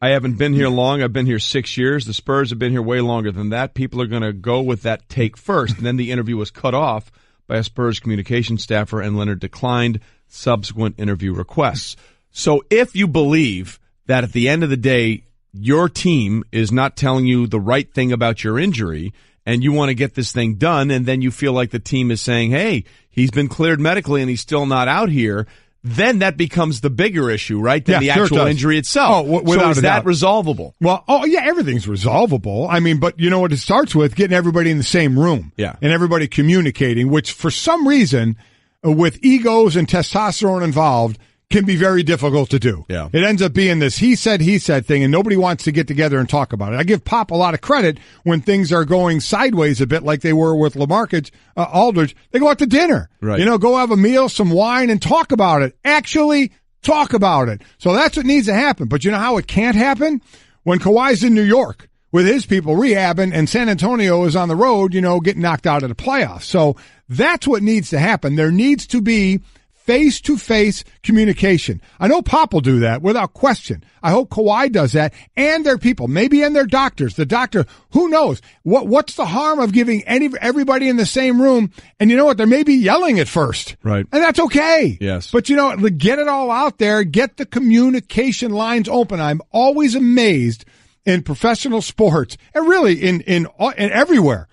I haven't been here long. I've been here 6 years. The Spurs have been here way longer than that. People are going to go with that take first. And then the interview was cut off by a Spurs communication staffer, and Leonard declined subsequent interview requests. So if you believe that at the end of the day, your team is not telling you the right thing about your injury, and you want to get this thing done, and then you feel like the team is saying, hey, he's been cleared medically and he's still not out here, then that becomes the bigger issue, right, than the actual injury itself. So is that resolvable? Well, everything's resolvable. I mean, but you know what it starts with? Getting everybody in the same room. Yeah. And everybody communicating, which for some reason, with egos and testosterone involved, can be very difficult to do. Yeah. It ends up being this he said thing, and nobody wants to get together and talk about it. I give Pop a lot of credit when things are going sideways a bit, like they were with LaMarcus Aldridge. They go out to dinner. Right. Go have a meal, some wine, and talk about it. Actually talk about it. So that's what needs to happen. But you know how it can't happen? When Kawhi's in New York with his people rehabbing and San Antonio is on the road, getting knocked out of the playoffs. So that's what needs to happen. There needs to be face-to-face communication. I know Pop will do that without question. I hope Kawhi does that, and their people, maybe and their doctors. The doctor, who knows? What's the harm of giving everybody in the same room? And you know what? They may be yelling at first. Right. And that's okay. Yes. But get it all out there. Get the communication lines open. I'm always amazed in professional sports, and really in everywhere,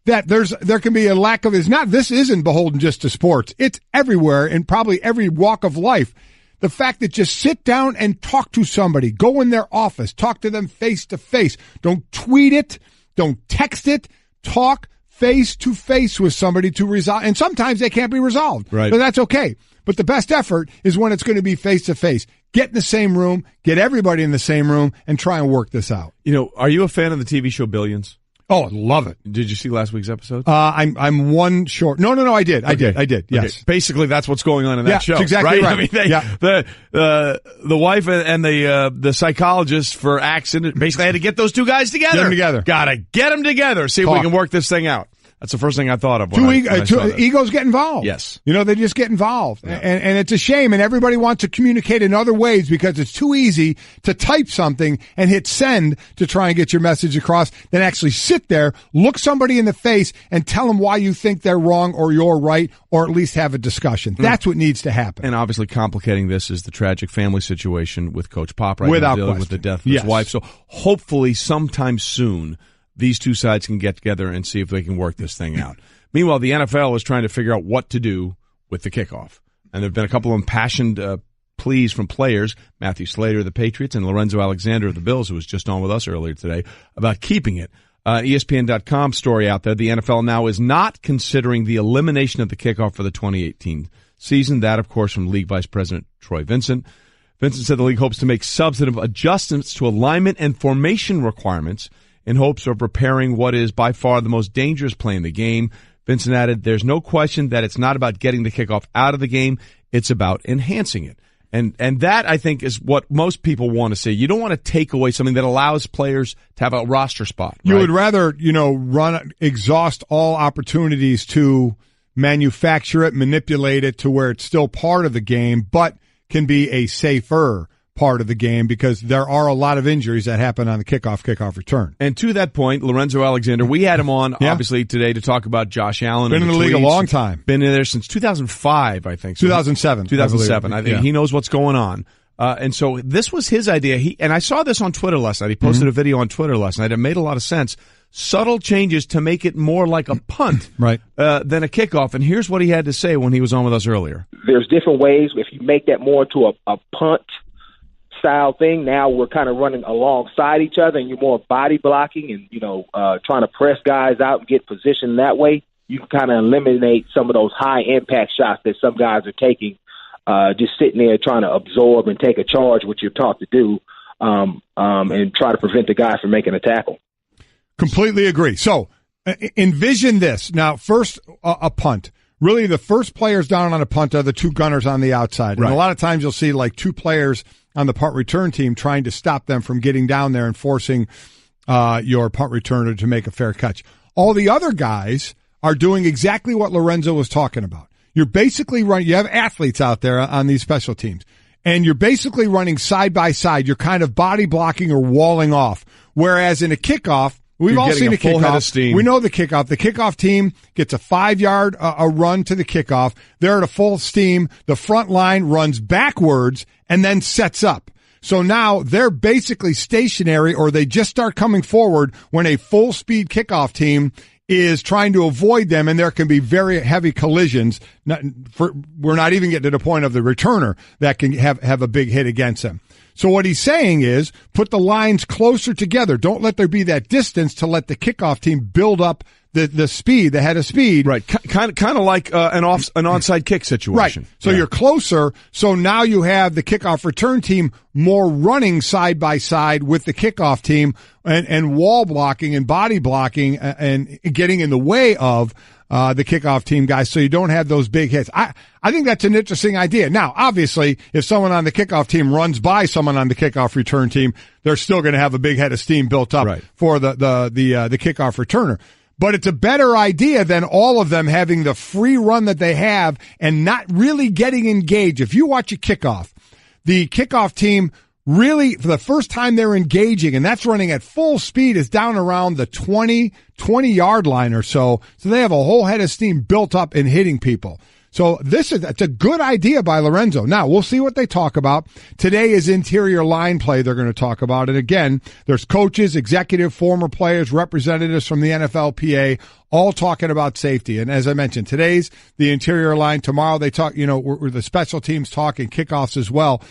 that there can be a lack of, this isn't beholden just to sports. It's everywhere in probably every walk of life. The fact that just sit down and talk to somebody, go in their office, talk to them face to face. Don't tweet it. Don't text it. Talk face to face with somebody to resolve. And sometimes they can't be resolved. Right. But that's okay. But the best effort is when it's going to be face to face. Get in the same room, get everybody in the same room, and try and work this out. Are you a fan of the TV show Billions? Oh, I love it. Did you see last week's episode? I'm one short. No, I did. Okay. I did. Yes. Okay. Basically, that's what's going on in that show. That's exactly right. I mean, the wife and the psychologist for accident basically had to get those two guys together. Get them together. Gotta get them together. See if we can work this thing out. That's the first thing I thought of. Two egos get involved. Yes. They just get involved. Yeah. And it's a shame, and everybody wants to communicate in other ways because it's too easy to type something and hit send to try and get your message across than actually sit there, look somebody in the face, and tell them why you think they're wrong or you're right, or at least have a discussion. That's what needs to happen. And obviously complicating this is the tragic family situation with Coach Pop right Without now, dealing with the death of his wife. So hopefully sometime soon these two sides can get together and see if they can work this thing out. Meanwhile, the NFL is trying to figure out what to do with the kickoff. And there have been a couple of impassioned pleas from players, Matthew Slater of the Patriots and Lorenzo Alexander of the Bills, who was just on with us earlier today, about keeping it. ESPN.com story out there, the NFL now is not considering the elimination of the kickoff for the 2018 season. That, of course, from League Vice President Troy Vincent. Vincent said the league hopes to make substantive adjustments to alignment and formation requirements in hopes of preparing what is by far the most dangerous play in the game. Vincent added, there's no question that it's not about getting the kickoff out of the game. It's about enhancing it. And that, I think, is what most people want to see. You don't want to take away something that allows players to have a roster spot. You would rather, exhaust all opportunities to manufacture it, manipulate it to where it's still part of the game, but can be a safer part of the game because there are a lot of injuries that happen on the kickoff return. And to that point, Lorenzo Alexander, we had him on obviously today to talk about Josh Allen. Been in the league a long time. Been in there since 2005, I think. So 2007. 2007. I think he knows what's going on. And so this was his idea. And I saw this on Twitter last night. He posted a video on Twitter last night. It made a lot of sense. Subtle changes to make it more like a punt right. Than a kickoff. And here's what he had to say when he was on with us earlier. There's different ways. If you make that more into a punt style thing, now we're kind of running alongside each other and you're more body blocking and, trying to press guys out and get positioned that way. You can kind of eliminate some of those high impact shots that some guys are taking, just sitting there trying to absorb and take a charge, which you're taught to do, and try to prevent the guy from making a tackle. Completely agree. So envision this. Now, first, a punt. Really, the first players down on a punt are the two gunners on the outside. Right. And a lot of times you'll see like two players on the punt return team trying to stop them from getting down there and forcing your punt returner to make a fair catch. All the other guys are doing exactly what Lorenzo was talking about. You're basically running, you have athletes out there on these special teams, and you're basically running side by side. You're kind of body blocking or walling off. Whereas in a kickoff, we've all seen a kickoff. We know the kickoff. The kickoff team gets a 5-yard a run to the kickoff. They're at a full steam. The front line runs backwards and then sets up. So now they're basically stationary, or they just start coming forward when a full speed kickoff team is trying to avoid them, and there can be very heavy collisions. We're not even getting to the point of the returner that can have a big hit against them. So what he's saying is put the lines closer together. Don't let there be that distance to let the kickoff team build up the speed, the head of speed. Right. Kind of like an onside kick situation. Right. So you're closer. So now you have the kickoff return team more running side by side with the kickoff team and wall blocking and body blocking and getting in the way of the kickoff team guys, so you don't have those big hits. I think that's an interesting idea. Now, obviously, if someone on the kickoff team runs by someone on the kickoff return team, they're still going to have a big head of steam built up for the kickoff returner. But it's a better idea than all of them having the free run that they have and not really getting engaged. If you watch a kickoff, the kickoff team really, for the first time they're engaging, and that's running at full speed, is down around the 20-yard line or so. So they have a whole head of steam built up and hitting people. So it's a good idea by Lorenzo. Now, we'll see what they talk about. Today is interior line play they're going to talk about. And again, there's coaches, executive, former players, representatives from the NFLPA, all talking about safety. And as I mentioned, today's the interior line. Tomorrow they talk, we're the special teams talking kickoffs as well.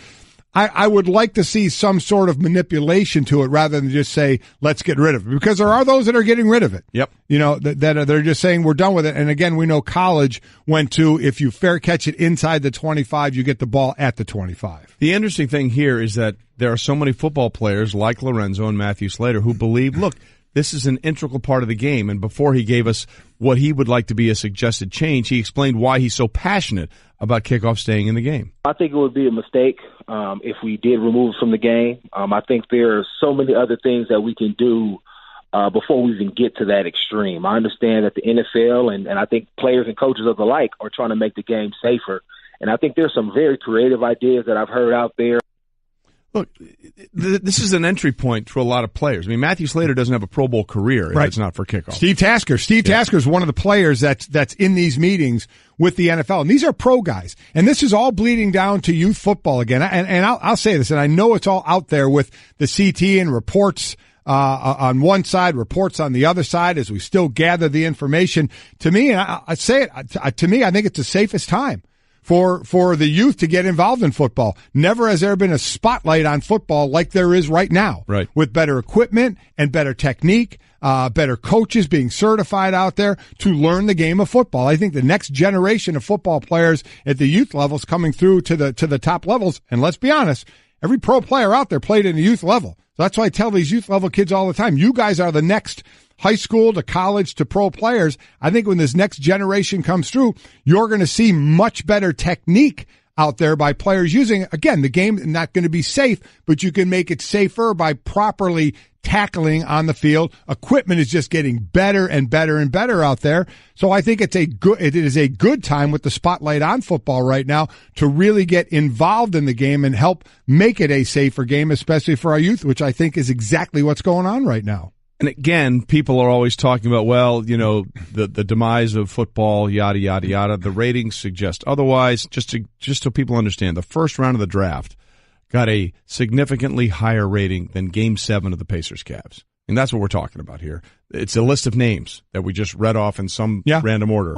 I would like to see some sort of manipulation to it rather than just say, let's get rid of it. Because there are those that are getting rid of it. Yep. They're just saying we're done with it. And again, we know college went to, if you fair catch it inside the 25, you get the ball at the 25. The interesting thing here is that there are so many football players like Lorenzo and Matthew Slater who believe, look, this is an integral part of the game. And before he gave us what he would like to be a suggested change, he explained why he's so passionate about kickoff staying in the game. I think it would be a mistake if we did remove it from the game. I think there are so many other things that we can do before we even get to that extreme. I understand that the NFL and I think players and coaches of the like are trying to make the game safer. And I think there's some very creative ideas that I've heard out there. Look, this is an entry point for a lot of players. I mean, Matthew Slater doesn't have a Pro Bowl career if it's not for kickoff. Steve Tasker is one of the players that's in these meetings with the NFL. And these are pro guys. And this is all bleeding down to youth football again. And I'll say this, and I know it's all out there with the CT and reports on one side, reports on the other side as we still gather the information. To me, and I say it, to me, I think it's the safest time for the youth to get involved in football. Never has there been a spotlight on football like there is right now. Right. With better equipment and better technique, better coaches being certified out there to learn the game of football. I think the next generation of football players at the youth levels coming through to the top levels, and let's be honest, every pro player out there played in the youth level. So that's why I tell these youth level kids all the time, you guys are the next high school to college to pro players. I think when this next generation comes through, you're going to see much better technique out there by players using, again, the game is not going to be safe, but you can make it safer by properly tackling on the field. Equipment is just getting better and better and better out there. So I think it is a good time with the spotlight on football right now to really get involved in the game and help make it a safer game, especially for our youth, which I think is exactly what's going on right now. And again, people are always talking about, well, you know, the demise of football, yada, yada, yada. The ratings suggest otherwise. Just so people understand, the first round of the draft got a significantly higher rating than Game 7 of the Pacers-Cavs. And that's what we're talking about here. It's a list of names that we just read off in some random order.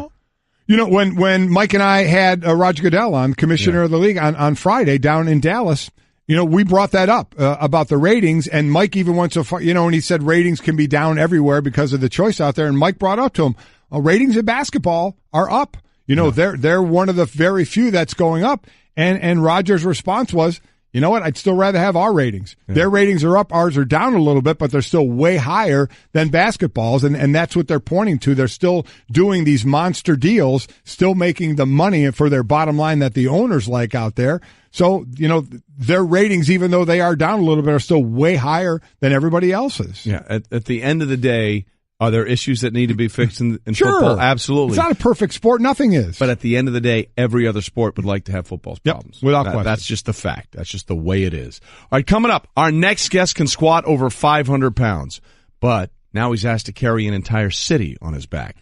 You know, when Mike and I had Roger Goodell on, commissioner of the league, on Friday down in Dallas, you know, we brought that up about the ratings, and Mike even went so far, you know, and he said ratings can be down everywhere because of the choice out there. And Mike brought up to him, ratings in basketball are up. You know, they're one of the very few that's going up. And Roger's response was, you know what? I'd still rather have our ratings. Yeah. Their ratings are up. Ours are down a little bit, but they're still way higher than basketball's. And that's what they're pointing to. They're still doing these monster deals, still making the money for their bottom line that the owners like out there. So, you know, their ratings, even though they are down a little bit, are still way higher than everybody else's. Yeah. At the end of the day, are there issues that need to be fixed in football? Absolutely. It's not a perfect sport. Nothing is. But at the end of the day, every other sport would like to have football's problems. Without question. That's just the fact. That's just the way it is. All right, coming up, our next guest can squat over 500 pounds, but now he's asked to carry an entire city on his back.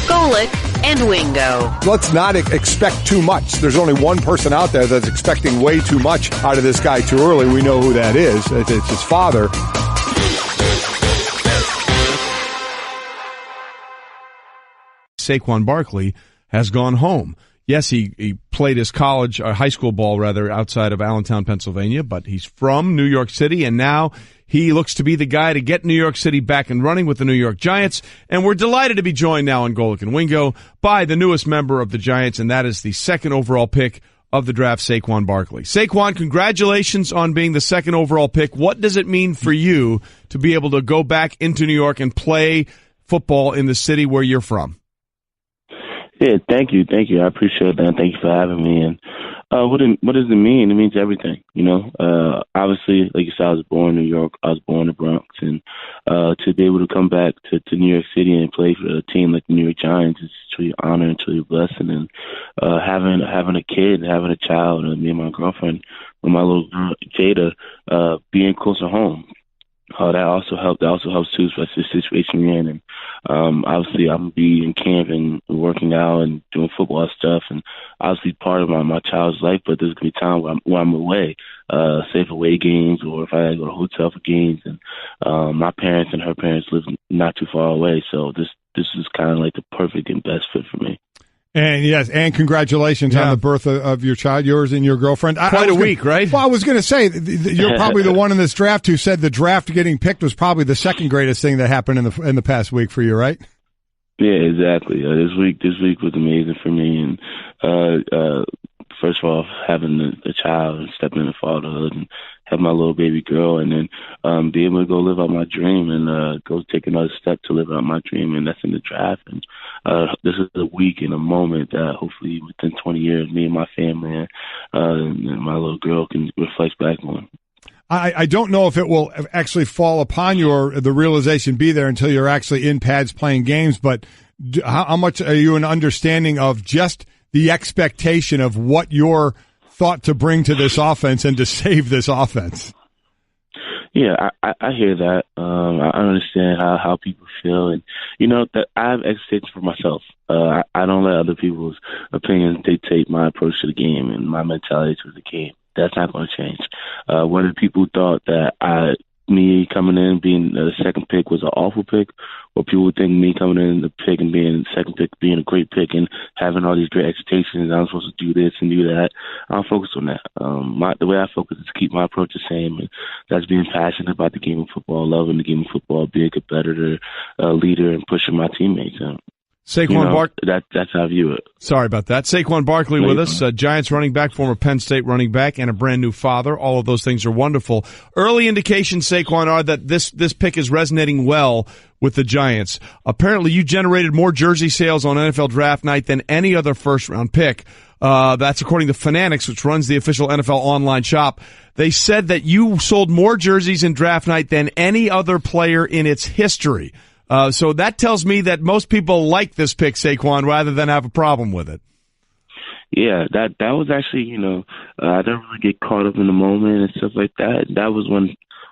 Golic and Wingo. Let's not expect too much. There's only one person out there that's expecting way too much out of this guy too early. We know who that is. It's his father. Saquon Barkley has gone home. Yes, he played his high school ball rather, outside of Allentown, Pennsylvania, but he's from New York City, and now he looks to be the guy to get New York City back and running with the New York Giants. And we're delighted to be joined now on Golic and Wingo by the newest member of the Giants, and that is the second overall pick of the draft, Saquon Barkley. Saquon, congratulations on being the second overall pick. What does it mean for you to be able to go back into New York and play football in the city where you're from? Yeah, thank you. I appreciate that. Thank you for having me. And what does it mean? It means everything. You know, obviously, like you said, I was born in New York. I was born in the Bronx, and to be able to come back to New York City and play for a team like the New York Giants is truly an honor and truly a blessing. And having a kid, having a child, me and my girlfriend, with my little girl Jada, being closer home. That also helped. That also helps too, especially the situation we're in. And obviously, I'm gonna be in camp and working out and doing football stuff, and obviously part of my child's life. But there's gonna be time where I'm away, say for away games, or if I gotta go to a hotel for games. And my parents and her parents live not too far away, so this is kind of like the perfect and best fit for me. And yes, and congratulations on the birth of your child, yours and your girlfriend. Quite a week, right? Well, I was going to say, you're probably the one in this draft who said the draft getting picked was probably the second greatest thing that happened in the past week for you, right? Yeah, exactly. This week was amazing for me, and first of all, having a child and stepping into fatherhood and have my little baby girl, and then be able to go live out my dream and go take another step to live out my dream, and that's in the draft. And this is a week and a moment that hopefully within 20 years, me and my family and my little girl can reflect back on. I don't know if it will actually fall upon you or the realization be there until you're actually in pads playing games, but how much are you in understanding of just the expectation of what you're thought to bring to this offense and to save this offense? Yeah, I hear that. I understand how people feel, and you know that I have expectations for myself. I don't let other people's opinions dictate my approach to the game and my mentality to the game. That's not going to change. Whether people thought that me coming in being the second pick was an awful pick, or people would think me coming in the pick and being the second pick being a great pick and having all these great expectations, I'm supposed to do this and do that. I don't focus on that. The way I focus is to keep my approach the same, and that's being passionate about the game of football, loving the game of football, being a competitor, leader, and pushing my teammates. Saquon That's how I view it. Sorry about that. Saquon Barkley with us, Giants running back, former Penn State running back, and a brand new father. All of those things are wonderful. Early indications, Saquon, are that this pick is resonating well with the Giants. Apparently, you generated more jersey sales on NFL Draft Night than any other first-round pick. That's according to Fanatics, which runs the official NFL online shop. They said that you sold more jerseys in Draft Night than any other player in its history. So that tells me that most people like this pick, Saquon, rather than have a problem with it. Yeah, that was actually, I don't really get caught up in the moment and stuff like that. That was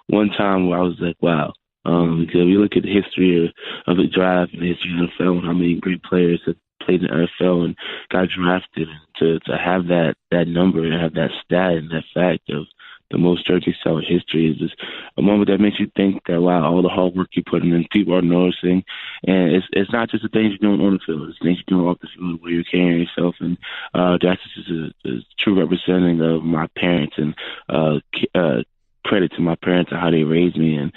one time where I was like, wow. Because we look at the history of the draft and the history of the NFL and how many great players have played in the NFL and got drafted, and to have that number and have that stat and that fact of the most jersey sell in history is just a moment that makes you think that, wow, all the hard work you put in and people are noticing. And it's not just the things you're doing on the field. It's things you're doing off the field where you're carrying yourself. And that's just a true representing of my parents and credit to my parents and how they raised me. And,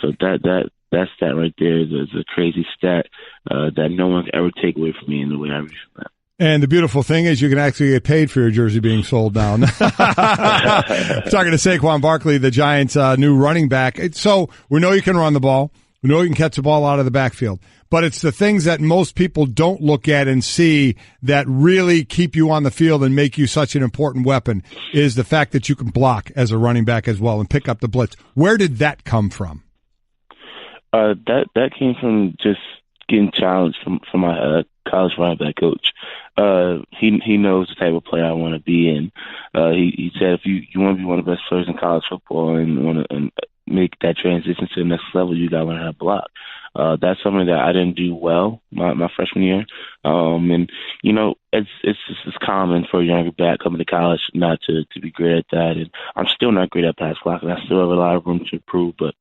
so that stat right there is a crazy stat that no one can ever take away from me in the way I reach that. And the beautiful thing is you can actually get paid for your jersey being sold now. Talking to Saquon Barkley, the Giants' new running back. So we know you can run the ball. We know you can catch the ball out of the backfield. But it's the things that most people don't look at and see that really keep you on the field and make you such an important weapon is the fact that you can block as a running back as well and pick up the blitz. Where did that come from? That came from just getting challenged from my college running back coach. He knows the type of player I want to be, and he said if you want to be one of the best players in college football and want to make that transition to the next level, you got to learn how to block. That's something that I didn't do well my freshman year, and it's common for a younger back coming to college not to be great at that, and I'm still not great at pass blocking. I still have a lot of room to improve, but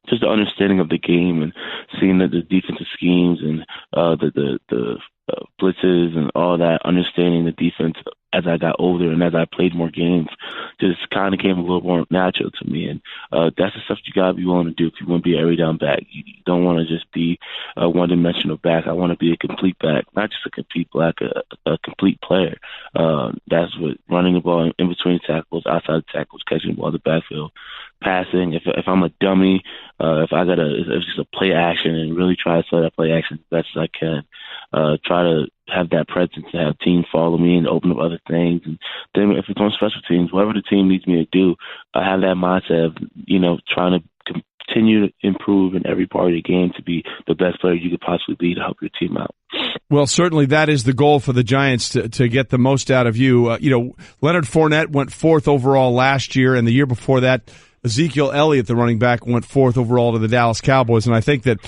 just the understanding of the game and seeing the defensive schemes and the blitzes and all that, understanding the defense as I got older and as I played more games, just kind of came a little more natural to me. And that's the stuff you got to be willing to do if you want to be an every down back. You don't want to just be a one-dimensional back. I want to be a complete back, not just a complete back, a complete player. That's what running the ball in between tackles, outside tackles, catching the ball in the backfield, passing. If I'm a dummy, if it's just a play action and really try to sell that play action as best as I can, try to have that presence and have teams follow me and open up other things. And then if it's on special teams, whatever the team needs me to do, I have that mindset of, trying to continue to improve in every part of the game to be the best player you could possibly be to help your team out. Well, certainly that is the goal for the Giants to get the most out of you. Leonard Fournette went 4th overall last year, and the year before that, Ezekiel Elliott, the running back, went 4th overall to the Dallas Cowboys. And I think that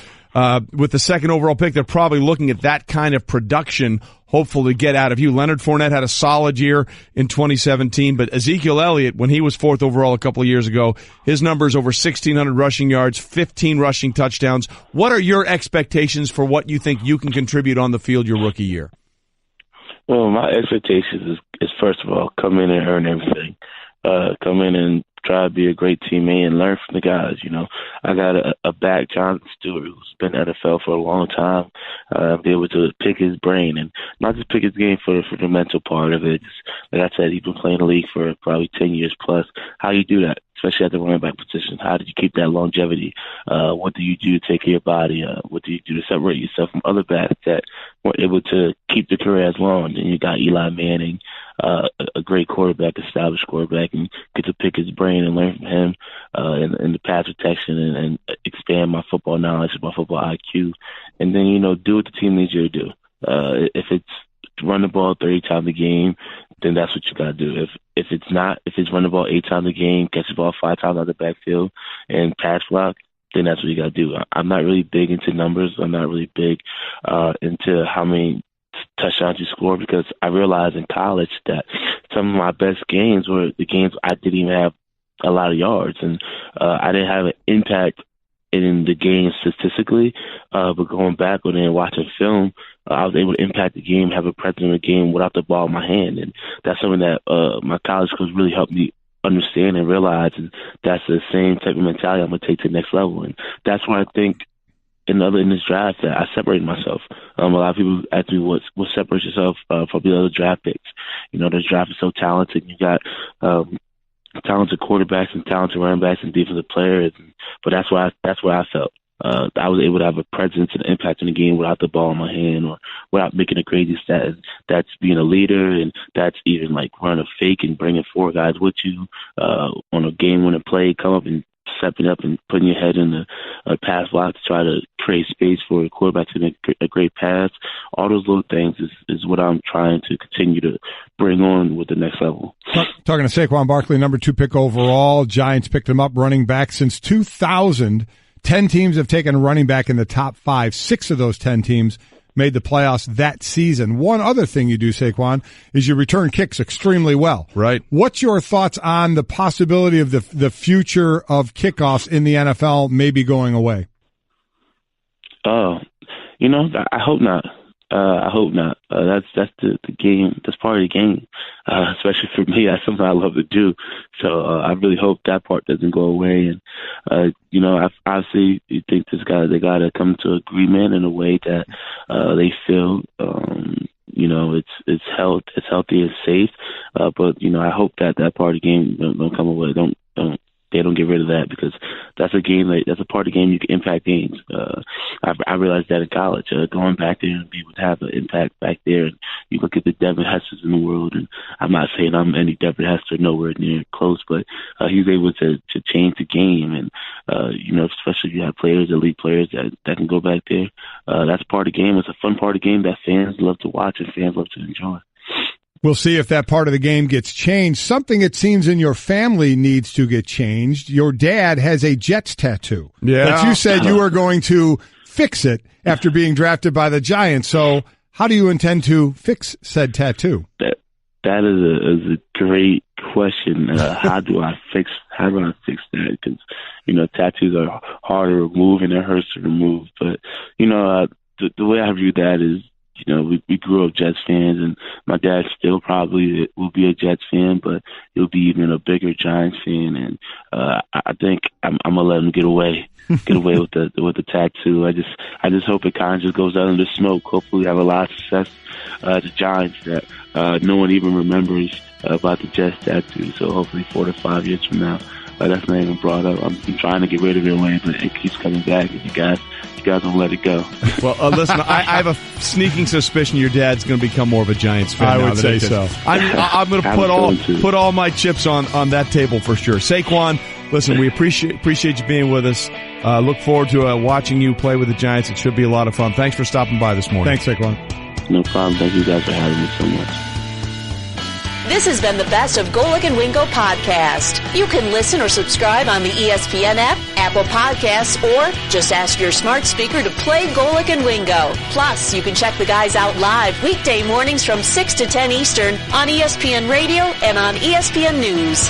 with the 2nd overall pick, they're probably looking at that kind of production, hopeful to get out of you. Leonard Fournette had a solid year in 2017, but Ezekiel Elliott, when he was 4th overall a couple of years ago, his numbers over 1,600 rushing yards, 15 rushing touchdowns. What are your expectations for what you think you can contribute on the field your rookie year? Well, my expectations is first of all, come in and earn everything. Come in and try to be a great teammate and learn from the guys. I got a back, Jonathan Stewart, who's been in the NFL for a long time. Be able to pick his brain and not just pick his game for the mental part of it. Just, like I said, he's been playing the league for probably 10 years plus. How you do that, especially at the running back position? How did you keep that longevity? What do you do to take care of your body? What do you do to separate yourself from other backs that weren't able to keep the career as long? And you got Eli Manning, a great quarterback, established quarterback, and get to pick his brain and learn from him in the pass protection and expand my football knowledge, my football IQ, and then, do what the team needs you to do. If it's run the ball 30 times a game, then that's what you got to do. If it's run the ball 8 times a game, catch the ball 5 times out of the backfield, and pass block, then that's what you got to do. I'm not really big into numbers. I'm not really big into how many touchdowns you score, because I realized in college that some of my best games were the games I didn't even have a lot of yards, and I didn't have an impact in the game statistically, but going back and watching film, I was able to impact the game, have a presence in the game without the ball in my hand, and that's something that my college coach really helped me understand and realize, and that's the same type of mentality I'm going to take to the next level. And that's why I think in this draft that I separated myself. A lot of people ask me what separates yourself from the other draft picks. This draft is so talented. You got talented quarterbacks and talented running backs and defensive players, but that's where I felt. I was able to have a presence and impact in the game without the ball in my hand or without making a crazy stat. That's being a leader, and that's even like running a fake and bringing 4 guys with you on a game-winning play, come up and stepping up and putting your head in the pass block to try to create space for a quarterback to make a great pass. All those little things is what I'm trying to continue to bring on with the next level. Talking to Saquon Barkley, number 2 pick overall. Giants picked him up, running back since 2000. 10 teams have taken a running back in the top 5. 6 of those 10 teams made the playoffs that season. One other thing you do, Saquon, is you return kicks extremely well. Right. What's your thoughts on the possibility of the future of kickoffs in the NFL maybe going away? I hope not. I hope not. That's the game. That's part of the game, especially for me. That's something I love to do. So I really hope that part doesn't go away. And I obviously think they got to come to agreement in a way that they feel it's healthy and safe. But I hope that part of the game don't come away. They don't get rid of that, because that's a game that's a part of the game you can impact games. I realized that in college, going back there and be able to have an impact back there. And you look at the Devin Hesters in the world, and I'm not saying I'm any Devin Hester, nowhere near close, but he's able to change the game. And especially if you have players, elite players that can go back there. That's part of the game. It's a fun part of the game that fans love to watch and fans love to enjoy. We'll see if that part of the game gets changed. Something it seems in your family needs to get changed. Your dad has a Jets tattoo. Yeah. But you said you were going to fix it after being drafted by the Giants. So how do you intend to fix said tattoo? That is a great question. How do I fix that? Because, tattoos are hard to remove and it hurts to remove. But, the way I view that is, we grew up Jets fans, and my dad still probably will be a Jets fan, but he'll be even a bigger Giants fan. And I think I'm gonna let him get away with the tattoo. I just hope it kind of just goes out in the smoke. Hopefully, have a lot of success at the Giants that no one even remembers about the Jets tattoo. So hopefully, 4 to 5 years from now, that's not even brought up. I'm trying to get rid of it away, but it keeps coming back. And you guys don't let it go. Well, listen, I have a sneaking suspicion your dad's going to become more of a Giants fan. I would say so. I'm going to put all my chips on that table for sure. Saquon, listen, we appreciate you being with us. Look forward to watching you play with the Giants. It should be a lot of fun. Thanks for stopping by this morning. Thanks, Saquon. No problem. Thank you guys for having me so much. This has been the Best of Golic and Wingo podcast. You can listen or subscribe on the ESPN app, Apple Podcasts, or just ask your smart speaker to play Golic and Wingo. Plus, you can check the guys out live weekday mornings from 6 to 10 Eastern on ESPN Radio and on ESPN News.